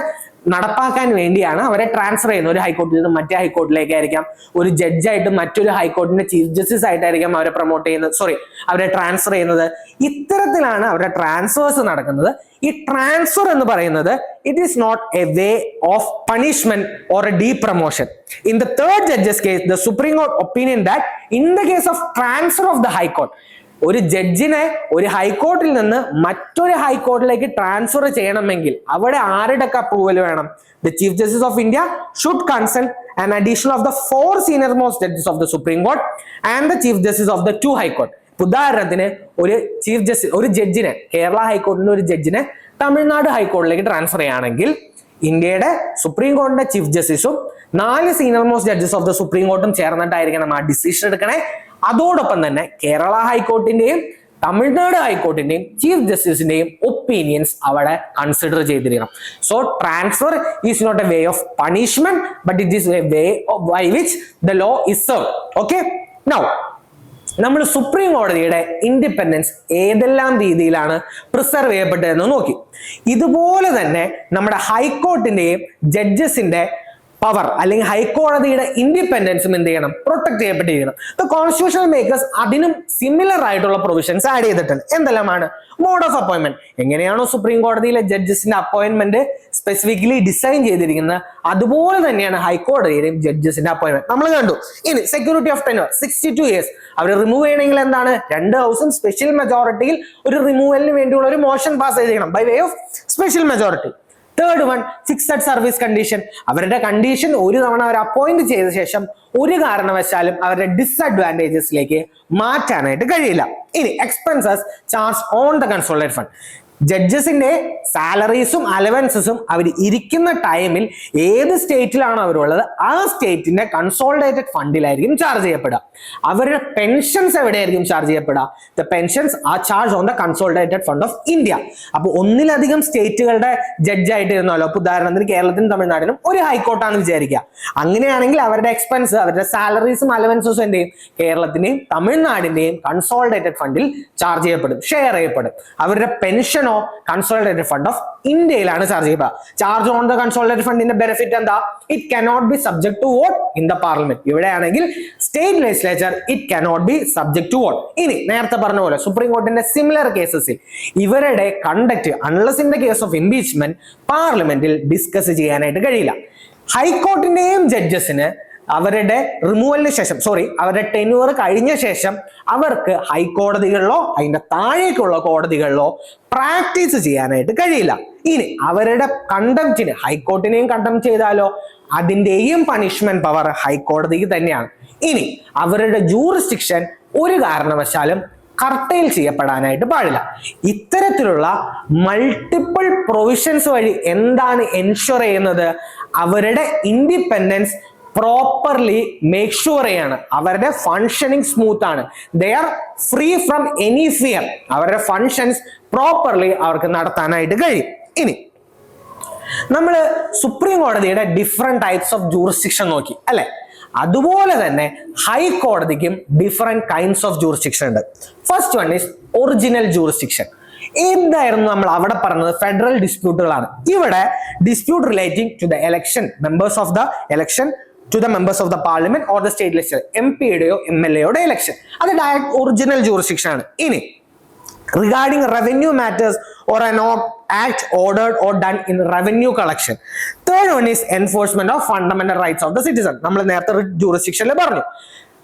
നടപ്പാക്കാൻ വേണ്ടിയാണ് അവരെ ട്രാൻസ്ഫർ ചെയ്യുന്നത്. ഒരു ഹൈക്കോടതിയിൽ നിന്ന് മറ്റേ ഹൈക്കോർട്ടിലേക്ക് ആയിരിക്കാം, ഒരു ജഡ്ജായിട്ട് മറ്റൊരു ഹൈക്കോടതിന്റെ ചീഫ് ജസ്റ്റിസ് ആയിട്ടായിരിക്കാം അവരെ പ്രൊമോട്ട് ചെയ്യുന്നത്, അവരെ ട്രാൻസ്ഫർ ചെയ്യുന്നത്. ഇത്തരത്തിലാണ് അവരുടെ ട്രാൻസ്ഫേഴ്സ് നടക്കുന്നത്. ഈ ട്രാൻസ്ഫർ എന്ന് പറയുന്നത് it is not a way of punishment or a depromotion. In the third judges case the supreme court opinion that in the case of transfer of the high court, ഒരു ജഡ്ജിനെ ഒരു ഹൈക്കോർട്ടിൽ നിന്ന് മറ്റൊരു ഹൈക്കോർട്ടിലേക്ക് ട്രാൻസ്ഫർ ചെയ്യണമെങ്കിൽ അവിടെ ആരുടെയൊക്കെ അപ്രൂവൽ വേണം? The chief justice of India should consult an addition of the 4 senior most judges of the supreme court and the chief justice of the 2 high court. ഉദാഹരണത്തിന് ഒരു ചീഫ് ജസ്റ്റിസ്, ഒരു ജഡ്ജിനെ, കേരള ഹൈക്കോടതിന്റെ ഒരു ജഡ്ജിനെ തമിഴ്നാട് ഹൈക്കോടതിയിലേക്ക് ട്രാൻസ്ഫർ ചെയ്യുകയാണെങ്കിൽ ഇന്ത്യയുടെ സുപ്രീം കോടതിയുടെ ചീഫ് ജസ്റ്റിസും 4 senior most judges of the supreme കോർട്ടും ചേർന്നിട്ടായിരിക്കണം ആ ഡിസിഷൻ എടുക്കണേ. അതോടൊപ്പം തന്നെ കേരള ഹൈക്കോർട്ടിന്റെയും തമിഴ്നാട് ഹൈക്കോർട്ടിന്റെയും ചീഫ് ജസ്റ്റിസിന്റെയും ഒപ്പീനിയൻസ് അവിടെ കൺസിഡർ ചെയ്തിരിക്കണം. So transfer is not a way of punishment but it is a way by which the law is served. Okay, now നമ്മൾ സുപ്രീം കോടതിയുടെ ഇൻഡിപെൻഡൻസ് ഏതെല്ലാം രീതിയിലാണ് പ്രിസർവ് ചെയ്യപ്പെട്ടതെന്ന് നോക്കി. ഇതുപോലെ തന്നെ നമ്മുടെ ഹൈക്കോർട്ടിന്റെയും ജഡ്ജസിന്റെ പവർ അല്ലെങ്കിൽ ഹൈക്കോടതിയുടെ ഇൻഡിപെൻഡൻസും എന്ത് ചെയ്യണം? പ്രൊട്ടക്ട് ചെയ്യപ്പെട്ടിരിക്കണം. കോൺസ്റ്റിറ്റ്യൂഷണൽ മേക്കേഴ്സ് അതിനും സിമിലർ ആയിട്ടുള്ള പ്രൊവിഷൻസ് ആഡ് ചെയ്തിട്ടുണ്ട്. എന്തെല്ലാമാണ്? Mode of appointment. എങ്ങനെയാണോ സുപ്രീം കോടതിയിലെ ജഡ്ജസിന്റെ അപ്പോയിന്റ്മെന്റ് സ്പെസിഫിക്കലി ഡിസൈൻ ചെയ്തിരിക്കുന്നത് അതുപോലെ തന്നെയാണ് ഹൈക്കോടതിയിലെയും ജഡ്ജസിന്റെ അപ്പോയിന്റ്മെന്റ്. നമ്മൾ കണ്ടു. ഇനി സെക്യൂരിറ്റി ഓഫ് ടെന്യൂർ 62 years. അവർ റിമൂവ് ചെയ്യണമെങ്കിൽ എന്താണ്? 2 ഹൗസും സ്പെഷ്യൽ മെജോറിറ്റിയിൽ ഒരു റിമൂവലിന് വേണ്ടിയുള്ള ഒരു മോഷൻ പാസ് ചെയ്തിരിക്കണം by way of special majority. Third one, fixed service condition. അവരുടെ കണ്ടീഷൻ ഒരു തവണ അവർ അപ്പോയിന്റ് ചെയ്ത ശേഷം ഒരു കാരണവശാലും അവരുടെ ഡിസ്അഡ്വാൻറ്റേജസിലേക്ക് മാറ്റാനായിട്ട് കഴിയില്ല. ഇനി expenses charge on the consolidated fund. ജഡ്ജസിന്റെ സാലറീസും അലവൻസസും അവർ ഇരിക്കുന്ന ടൈമിൽ ഏത് സ്റ്റേറ്റിലാണോ അവരുള്ളത് ആ സ്റ്റേറ്റിന്റെ കൺസോളിഡേറ്റഡ് ഫണ്ടിലായിരിക്കും ചാർജ് ചെയ്യപ്പെടുക. അവരുടെ പെൻഷൻസ് എവിടെയായിരിക്കും ചാർജ് ചെയ്യപ്പെടുക? The pensions are charge on the consolidated fund of India. അപ്പോൾ ഒന്നിലധികം സ്റ്റേറ്റുകളുടെ ജഡ്ജായിട്ട് ഇരുന്നല്ലോ. അപ്പൊ ഉദാഹരണത്തിന് കേരളത്തിനും തമിഴ്നാടിനും ഒരു ഹൈക്കോർട്ടാണെന്ന് വിചാരിക്കുക. അങ്ങനെയാണെങ്കിൽ അവരുടെ എക്സ്പെൻസ്, അവരുടെ സാലറീസും അലവൻസസും എന്റെയും കേരളത്തിന്റെയും തമിഴ്നാടിന്റെയും കൺസോളിഡേറ്റഡ് ഫണ്ടിൽ ചാർജ് ചെയ്യപ്പെടും, ഷെയർ ചെയ്യപ്പെടും. അവരുടെ പെൻഷനോ കൺസോളിഡേറ്റഡ് ഫണ്ട് ഓഫ് ഇന്ത്യയിലാണ് ചാർജ് ചെയ്യുക. ചാർജ് ഓൺ ദ കൺസോളിഡേറ്റഡ് ഫണ്ടിന്റെ ബെനിഫിറ്റ് എന്താ? It cannot be subject to vote in the parliament. ഇവിടെയാണെങ്കിൽ state legislature it cannot be subject to vote. ഇനി നേരത്തെ പറഞ്ഞ പോലെ സുപ്രീം കോർട്ടിന്റെ സിമിലർ കേസസിൽ ഇവരുടെ conduct unless in the case of impeachment പാർലമെന്റിൽ ഡിസ്കസ് ചെയ്യാനായിട്ട് കഴിയില്ല. ഹൈക്കോർട്ടിന്റെയും ജഡ്ജസിന് അവരുടെ റിമൂവലിന് ശേഷം അവരുടെ ടെന്യൂർ കഴിഞ്ഞ ശേഷം അവർക്ക് ഹൈക്കോടതികളിലോ അതിന്റെ താഴേക്കുള്ള കോടതികളിലോ പ്രാക്ടീസ് ചെയ്യാനായിട്ട് കഴിയില്ല. ഇനി അവരുടെ കണ്ടംപ്റ്റിന്, ഹൈക്കോർട്ടിനെയും കണ്ടംപ്റ്റ് ചെയ്താലോ അതിന്റെയും പണിഷ്മെന്റ് പവർ ഹൈക്കോടതിക്ക് തന്നെയാണ്. ഇനി അവരുടെ ജൂറിസ്ഡിക്ഷൻ ഒരു കാരണവശാലും കർട്ടൈൽ ചെയ്യപ്പെടാനായിട്ട് പാടില്ല. ഇത്തരത്തിലുള്ള മൾട്ടിപ്പിൾ പ്രൊവിഷൻസ് വഴി എന്താണ് എൻഷുർ ചെയ്യുന്നത്? അവരുടെ ഇൻഡിപെൻഡൻസ് പ്രോപ്പർലി മേക്ക് ഷുവർ ചെയ്യാണ്. അവരുടെ ഫങ്ഷനിങ് സ്മൂത്ത് ആണ്. They are free from any fear. അവരുടെ ഫങ്ഷൻസ് പ്രോപ്പർലി അവർക്ക് നടത്താനായിട്ട് കഴിയും. ഇനി നമ്മൾ സുപ്രീം കോടതിയുടെ ഡിഫറെന്റ് ടൈപ്സ് ഓഫ് ജൂറിസ്ഡിക്ഷൻ നോക്കി അല്ലെ? അതുപോലെ തന്നെ ഹൈക്കോടതിക്കും ഡിഫറെന്റ് കൈൻഡ്സ് ഓഫ് ജൂറിസ്ഡിക്ഷൻ ഉണ്ട്. First one is original jurisdiction. എന്തായിരുന്നു നമ്മൾ അവിടെ പറഞ്ഞത്? ഫെഡറൽ ഡിസ്പ്യൂട്ടുകളാണ്. ഇവിടെ dispute relating to the election members of the election to the members of the parliament or the state legislature, MP-യുടെയോ MLA-യുടെ election. അത് ഡയറക്റ്റ് ഒറിജിനൽ ജൂറിസ്ഡിക്ഷൻ ആണ്. ഇനി regarding revenue matters or an act ordered or done in revenue collection. Third one is enforcement of fundamental rights of the citizen. നമ്മൾ നേരത്തെ ജൂറിസ്ഡിക്ഷനിൽ പറഞ്ഞു.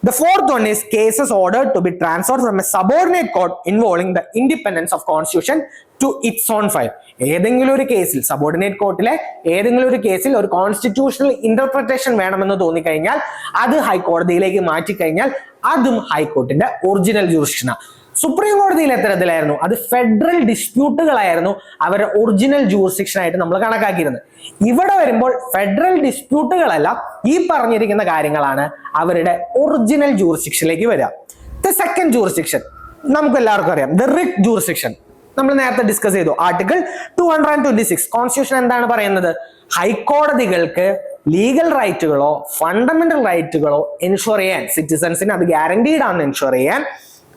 The fourth one is cases ordered to be transferred from a subordinate court involving the independence of constitution to its own file. ഏതെങ്കിലും ഒരു കേസിൽ, subordinate കോർട്ടിലെ ഏതെങ്കിലും ഒരു കേസിൽ ഒരു കോൺസ്റ്റിറ്റ്യൂഷണൽ ഇന്റർപ്രിട്ടേഷൻ വേണമെന്ന് തോന്നിക്കഴിഞ്ഞാൽ അത് ഹൈക്കോടതിയിലേക്ക് മാറ്റിക്കഴിഞ്ഞാൽ അതും ഹൈക്കോർട്ടിന്റെ ഒറിജിനൽ ജൂറിസ്ഡിക്ഷനാണ്. സുപ്രീം കോടതിയിൽ എത്തരത്തിലായിരുന്നു? അത് ഫെഡറൽ ഡിസ്പ്യൂട്ടുകളായിരുന്നു അവരുടെ ഒറിജിനൽ ജൂറിസ്ഡിക്ഷൻ ആയിട്ട് നമ്മൾ കണക്കാക്കിയിരുന്നത്. ഇവിടെ വരുമ്പോൾ ഫെഡറൽ ഡിസ്പ്യൂട്ടുകളല്ല, ഈ പറഞ്ഞിരിക്കുന്ന കാര്യങ്ങളാണ് അവരുടെ ഒറിജിനൽ ജൂറിസ്ഡിക്ഷനിലേക്ക് വരിക. ദ സെക്കൻഡ് ജൂറിസ്ഡിക്ഷൻ നമുക്ക് എല്ലാവർക്കും അറിയാം, ദ റിട്ട് ജൂറിസ്ഡിക്ഷൻ. നമ്മൾ നേരത്തെ ഡിസ്കസ് ചെയ്തു. ആർട്ടിക്കിൾ 226 കോൺസ്റ്റിറ്റ്യൂഷൻ എന്താണ് പറയുന്നത്? ഹൈക്കോടതികൾക്ക് ലീഗൽ റൈറ്റുകളോ ഫണ്ടമെന്റൽ റൈറ്റുകളോ എൻഷുർ ചെയ്യാൻ, സിറ്റിസൺസിന് അത് ഗ്യാരണ്ടീഡ് ആണെന്ന് എൻഷുർ ചെയ്യാൻ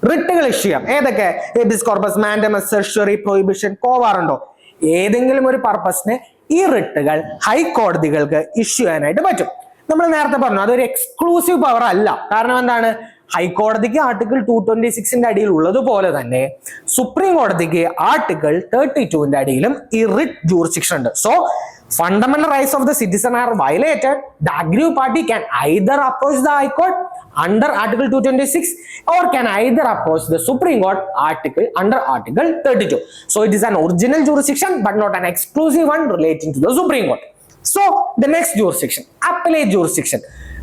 റിട്ടുകൾ ഇഷ്യൂ ചെയ്യാം. ഏതൊക്കെ? Habeas corpus, mandamus, certiorari, prohibition, കോവാറുണ്ടോ? ഏതെങ്കിലും ഒരു പർപ്പസിന് ഈ റിട്ടുകൾ ഹൈക്കോടതികൾക്ക് ഇഷ്യൂ ചെയ്യാനായിട്ട് പറ്റും. നമ്മൾ നേരത്തെ പറഞ്ഞു അതൊരു എക്സ്ക്ലൂസീവ് പവർ അല്ല. കാരണം എന്താണ്? ഹൈക്കോടതിക്ക് ആർട്ടിക്കിൾ 226 അടിയിൽ ഉള്ളതുപോലെ തന്നെ സുപ്രീം കോടതിക്ക് ആർട്ടിക്കിൾ 32 അടിയിലും ഈ റിട്ട് ജൂറിസ്ഡിക്ഷൻ ഉണ്ട്. So fundamental rights of the citizen are violated, the aggrieved party can either approach the High Court under Article 226 or can either approach the Supreme Court under Article 32. So it is an original jurisdiction but not an exclusive one relating to the Supreme Court. So the next jurisdiction, appellate jurisdiction.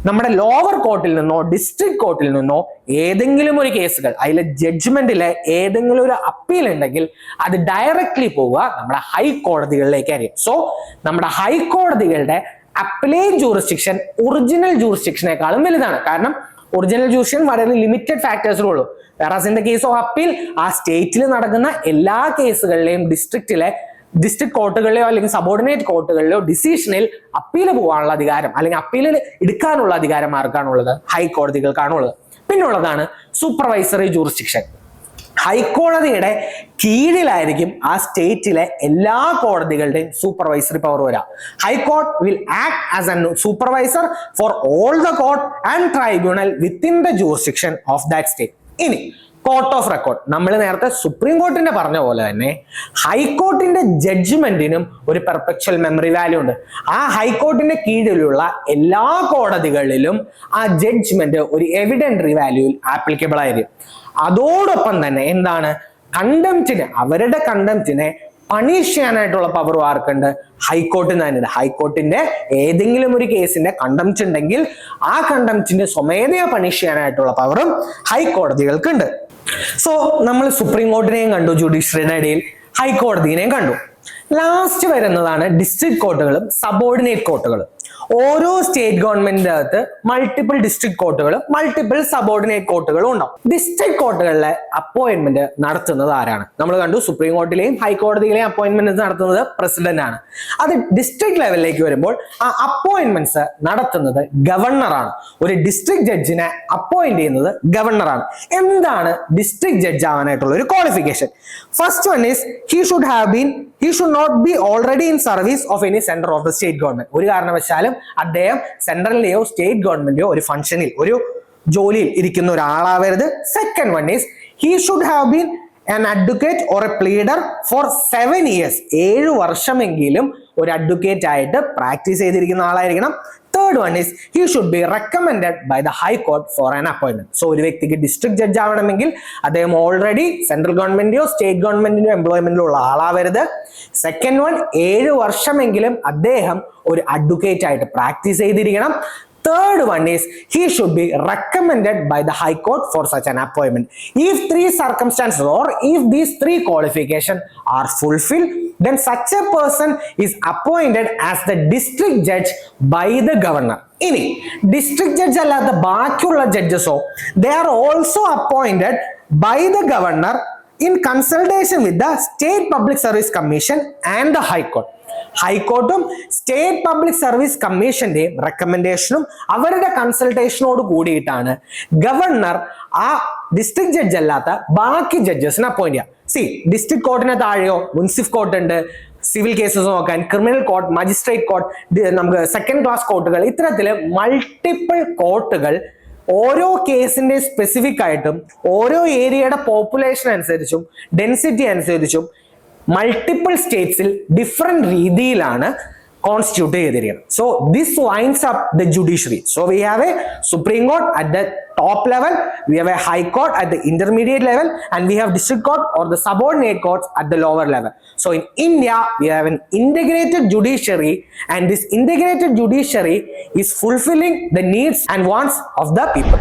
നമ്മുടെ lower കോർട്ടിൽ നിന്നോ district കോർട്ടിൽ നിന്നോ ഏതെങ്കിലും ഒരു കേസുകൾ അതിലെ ജഡ്ജ്മെന്റിലെ ഏതെങ്കിലും ഒരു അപ്പീൽ ഉണ്ടെങ്കിൽ അത് ഡയറക്ട്ലി പോവുക നമ്മുടെ ഹൈക്കോടതികളിലേക്കായിരിക്കും. സോ നമ്മുടെ ഹൈക്കോടതികളുടെ അപ്പലേറ്റ് ജൂറിസ്ഡിക്ഷൻ ഒറിജിനൽ ജൂറിസ്ഡിക്ഷനേക്കാളും വലുതാണ്. കാരണം ഒറിജിനൽ ജൂറിസ്ഡിക്ഷൻ വളരെ ലിമിറ്റഡ് ഫാക്ടേഴ്സിലേ ഉള്ളൂ. വേറാസ് in the case of appeal ആ സ്റ്റേറ്റിൽ നടക്കുന്ന എല്ലാ കേസുകളിലെയും ഡിസ്ട്രിക്ട് കോർട്ടുകളിലെയോ അല്ലെങ്കിൽ സബോർഡിനേറ്റ് കോർട്ടുകളിലെയോ ഡിസിഷനിൽ അപ്പീൽ പോകാനുള്ള അധികാരം അല്ലെങ്കിൽ അപ്പീലിൽ എടുക്കാനുള്ള അധികാരം ആർക്കാണുള്ളത്? ഹൈക്കോടതികൾക്കാണുള്ളത്. പിന്നുള്ളതാണ് സൂപ്പർവൈസറി ജൂറിസ്ഡിക്ഷൻ. ഹൈക്കോടതിയുടെ കീഴിലായിരിക്കും ആ സ്റ്റേറ്റിലെ എല്ലാ കോടതികളുടെയും സൂപ്പർവൈസറി പവർ വരിക. High court will act as A supervisor for all the court and tribunal within the jurisdiction of that state. ഇനി കോർട്ട് ഓഫ് റെക്കോർഡ്, നമ്മൾ നേരത്തെ സുപ്രീം കോർട്ടിന്റെ പറഞ്ഞ പോലെ തന്നെ ഹൈക്കോർട്ടിന്റെ ജഡ്ജ്മെന്റിനും ഒരു പെർപെച്വൽ മെമ്മറി വാല്യൂ ഉണ്ട്. ആ ഹൈക്കോർട്ടിന്റെ കീഴിലുള്ള എല്ലാ കോടതികളിലും ആ ജഡ്ജ്മെന്റ് ഒരു എവിഡൻറ്ററി വാല്യൂവിൽ ആപ്ലിക്കബിൾ ആയിരിക്കും. അതോടൊപ്പം തന്നെ എന്താണ്? അവരുടെ കണ്ടംപ്റ്റിനെ പണിഷ് ചെയ്യാനായിട്ടുള്ള പവർ ആർക്കുണ്ട്? ഹൈക്കോർട്ടിന് തന്നെയുണ്ട്. ഹൈക്കോർട്ടിന്റെ ഏതെങ്കിലും ഒരു കേസിന്റെ കണ്ടംപ്റ്റ് ഉണ്ടെങ്കിൽ ആ കണ്ടംപ്റ്റിന്റെ സ്വമേധയാ പണിഷ് ചെയ്യാനായിട്ടുള്ള പവറും ഹൈക്കോടതികൾക്കുണ്ട്. സോ നമ്മൾ സുപ്രീം കോർട്ടിനെയും കണ്ടു, ജുഡീഷ്യറിയുടെ ഇടയിൽ ഹൈക്കോടതിനെയും കണ്ടു. ലാസ്റ്റ് വരുന്നതാണ് ഡിസ്ട്രിക്ട് കോർട്ടുകളും സബോർഡിനേറ്റ് കോർട്ടുകളും. ഓരോ സ്റ്റേറ്റ് ഗവൺമെന്റിന്റെ അകത്ത് മൾട്ടിപ്പിൾ ഡിസ്ട്രിക്ട് കോർട്ടുകളും മൾട്ടിപ്പിൾ സബോർഡിനേറ്റ് കോർട്ടുകളും ഉണ്ടാവും. ഡിസ്ട്രിക്ട് കോർട്ടുകളിലെ അപ്പോയിന്റ്മെന്റ് നടത്തുന്നത് ആരാണ്? നമ്മൾ കണ്ടു സുപ്രീം കോർട്ടിലെയും ഹൈക്കോടതിയിലെയും അപ്പോയിന്റ്മെന്റ് നടത്തുന്നത് പ്രസിഡന്റ് ആണ്. അത് ഡിസ്ട്രിക്ട് ലെവലിലേക്ക് വരുമ്പോൾ ആ അപ്പോയിന്റ്മെന്റ്സ് നടത്തുന്നത് ഗവർണറാണ്. ഒരു ഡിസ്ട്രിക്ട് ജഡ്ജിനെ അപ്പോയിന്റ് ചെയ്യുന്നത് ഗവർണറാണ്. എന്താണ് ഡിസ്ട്രിക്ട് ജഡ്ജ് ആവാനായിട്ടുള്ള ഒരു qualification? First one is he should not be already in service of any center of the state government. ഒരു കാരണവശാലും അദ്ദേഹം സെൻട്രലിലെയോ സ്റ്റേറ്റ് ഗവൺമെന്റിലെയോ ഒരു ഫംഗ്ഷനിൽ ഒരു ജോലിയിൽ ഇരിക്കുന്ന ഒരാളാവരുത്. Second one is he should have been an advocate or a pleader for 7 years. 7 വർഷമെങ്കിലും ഒരു അഡ്വക്കേറ്റ് ആയിട്ട് പ്രാക്ടീസ് ചെയ്തിരിക്കുന്ന ആളായിരിക്കണം. Third one is he should be recommended by the high court for an appointment. So ഒരു വ്യക്തിക്ക് district judge ആവണമെങ്കിൽ അദ്ദേഹം already central ഗവൺമെന്റിന്റെയോ state ഗവൺമെന്റിന്റെയോ എംപ്ലോയ്മെന്റിലോ ഉള്ള ആളാവരുത്. സെക്കൻഡ് വൺ, 7 വർഷമെങ്കിലും അദ്ദേഹം ഒരു അഡ്വക്കേറ്റ് ആയിട്ട് പ്രാക്ടീസ് ചെയ്തിരിക്കണം. Third one is he should be recommended by the High Court for such an appointment. If 3 circumstances or if these 3 qualifications are fulfilled, then such a person is appointed as the district judge by the governor. ഇനി district judge അല്ലാത്ത ബാക്കിയുള്ള ജഡ്ജസോ they are also appointed by the governor in consultation with the State Public Service Commission and the High Court. ഹൈക്കോർട്ടും state public service കമ്മീഷന്റെയും റെക്കമെൻഡേഷനും അവരുടെ കൺസൾട്ടേഷനോട് കൂടിയിട്ടാണ് governor ആ ഡിസ്ട്രിക്ട് ജഡ്ജ് അല്ലാത്ത ബാക്കി ജഡ്ജസിനെ അപ്പോയിന്റ് ചെയ്യാം. ഡിസ്ട്രിക്ട് കോർട്ടിന് താഴെയോ മുൻസിഫ് കോർട്ട് ഉണ്ട്, സിവിൽ കേസസ് നോക്കാൻ ക്രിമിനൽ കോർട്ട്, മജിസ്ട്രേറ്റ് കോർട്ട്, നമുക്ക് സെക്കൻഡ് ക്ലാസ് കോർട്ടുകൾ, ഇത്തരത്തില് മൾട്ടിപ്പിൾ കോർട്ടുകൾ ഓരോ കേസിന്റെ സ്പെസിഫിക് ആയിട്ടും ഓരോ ഏരിയയുടെ പോപ്പുലേഷൻ അനുസരിച്ചും ഡെൻസിറ്റി അനുസരിച്ചും മൾട്ടിപ്പിൾ സ്റ്റേറ്റ്സിൽ ഡിഫറെന്റ് രീതിയിലാണ് കോൺസ്റ്റിറ്റ്യൂട്ട് ചെയ്തിരിക്കുന്നത്. So this winds up the judiciary. So we have a supreme court at the top level, we have a high court at the intermediate level, and we have district court or the subordinate courts at the lower level. So in India we have an integrated judiciary, and this integrated judiciary is fulfilling the needs and wants of the people.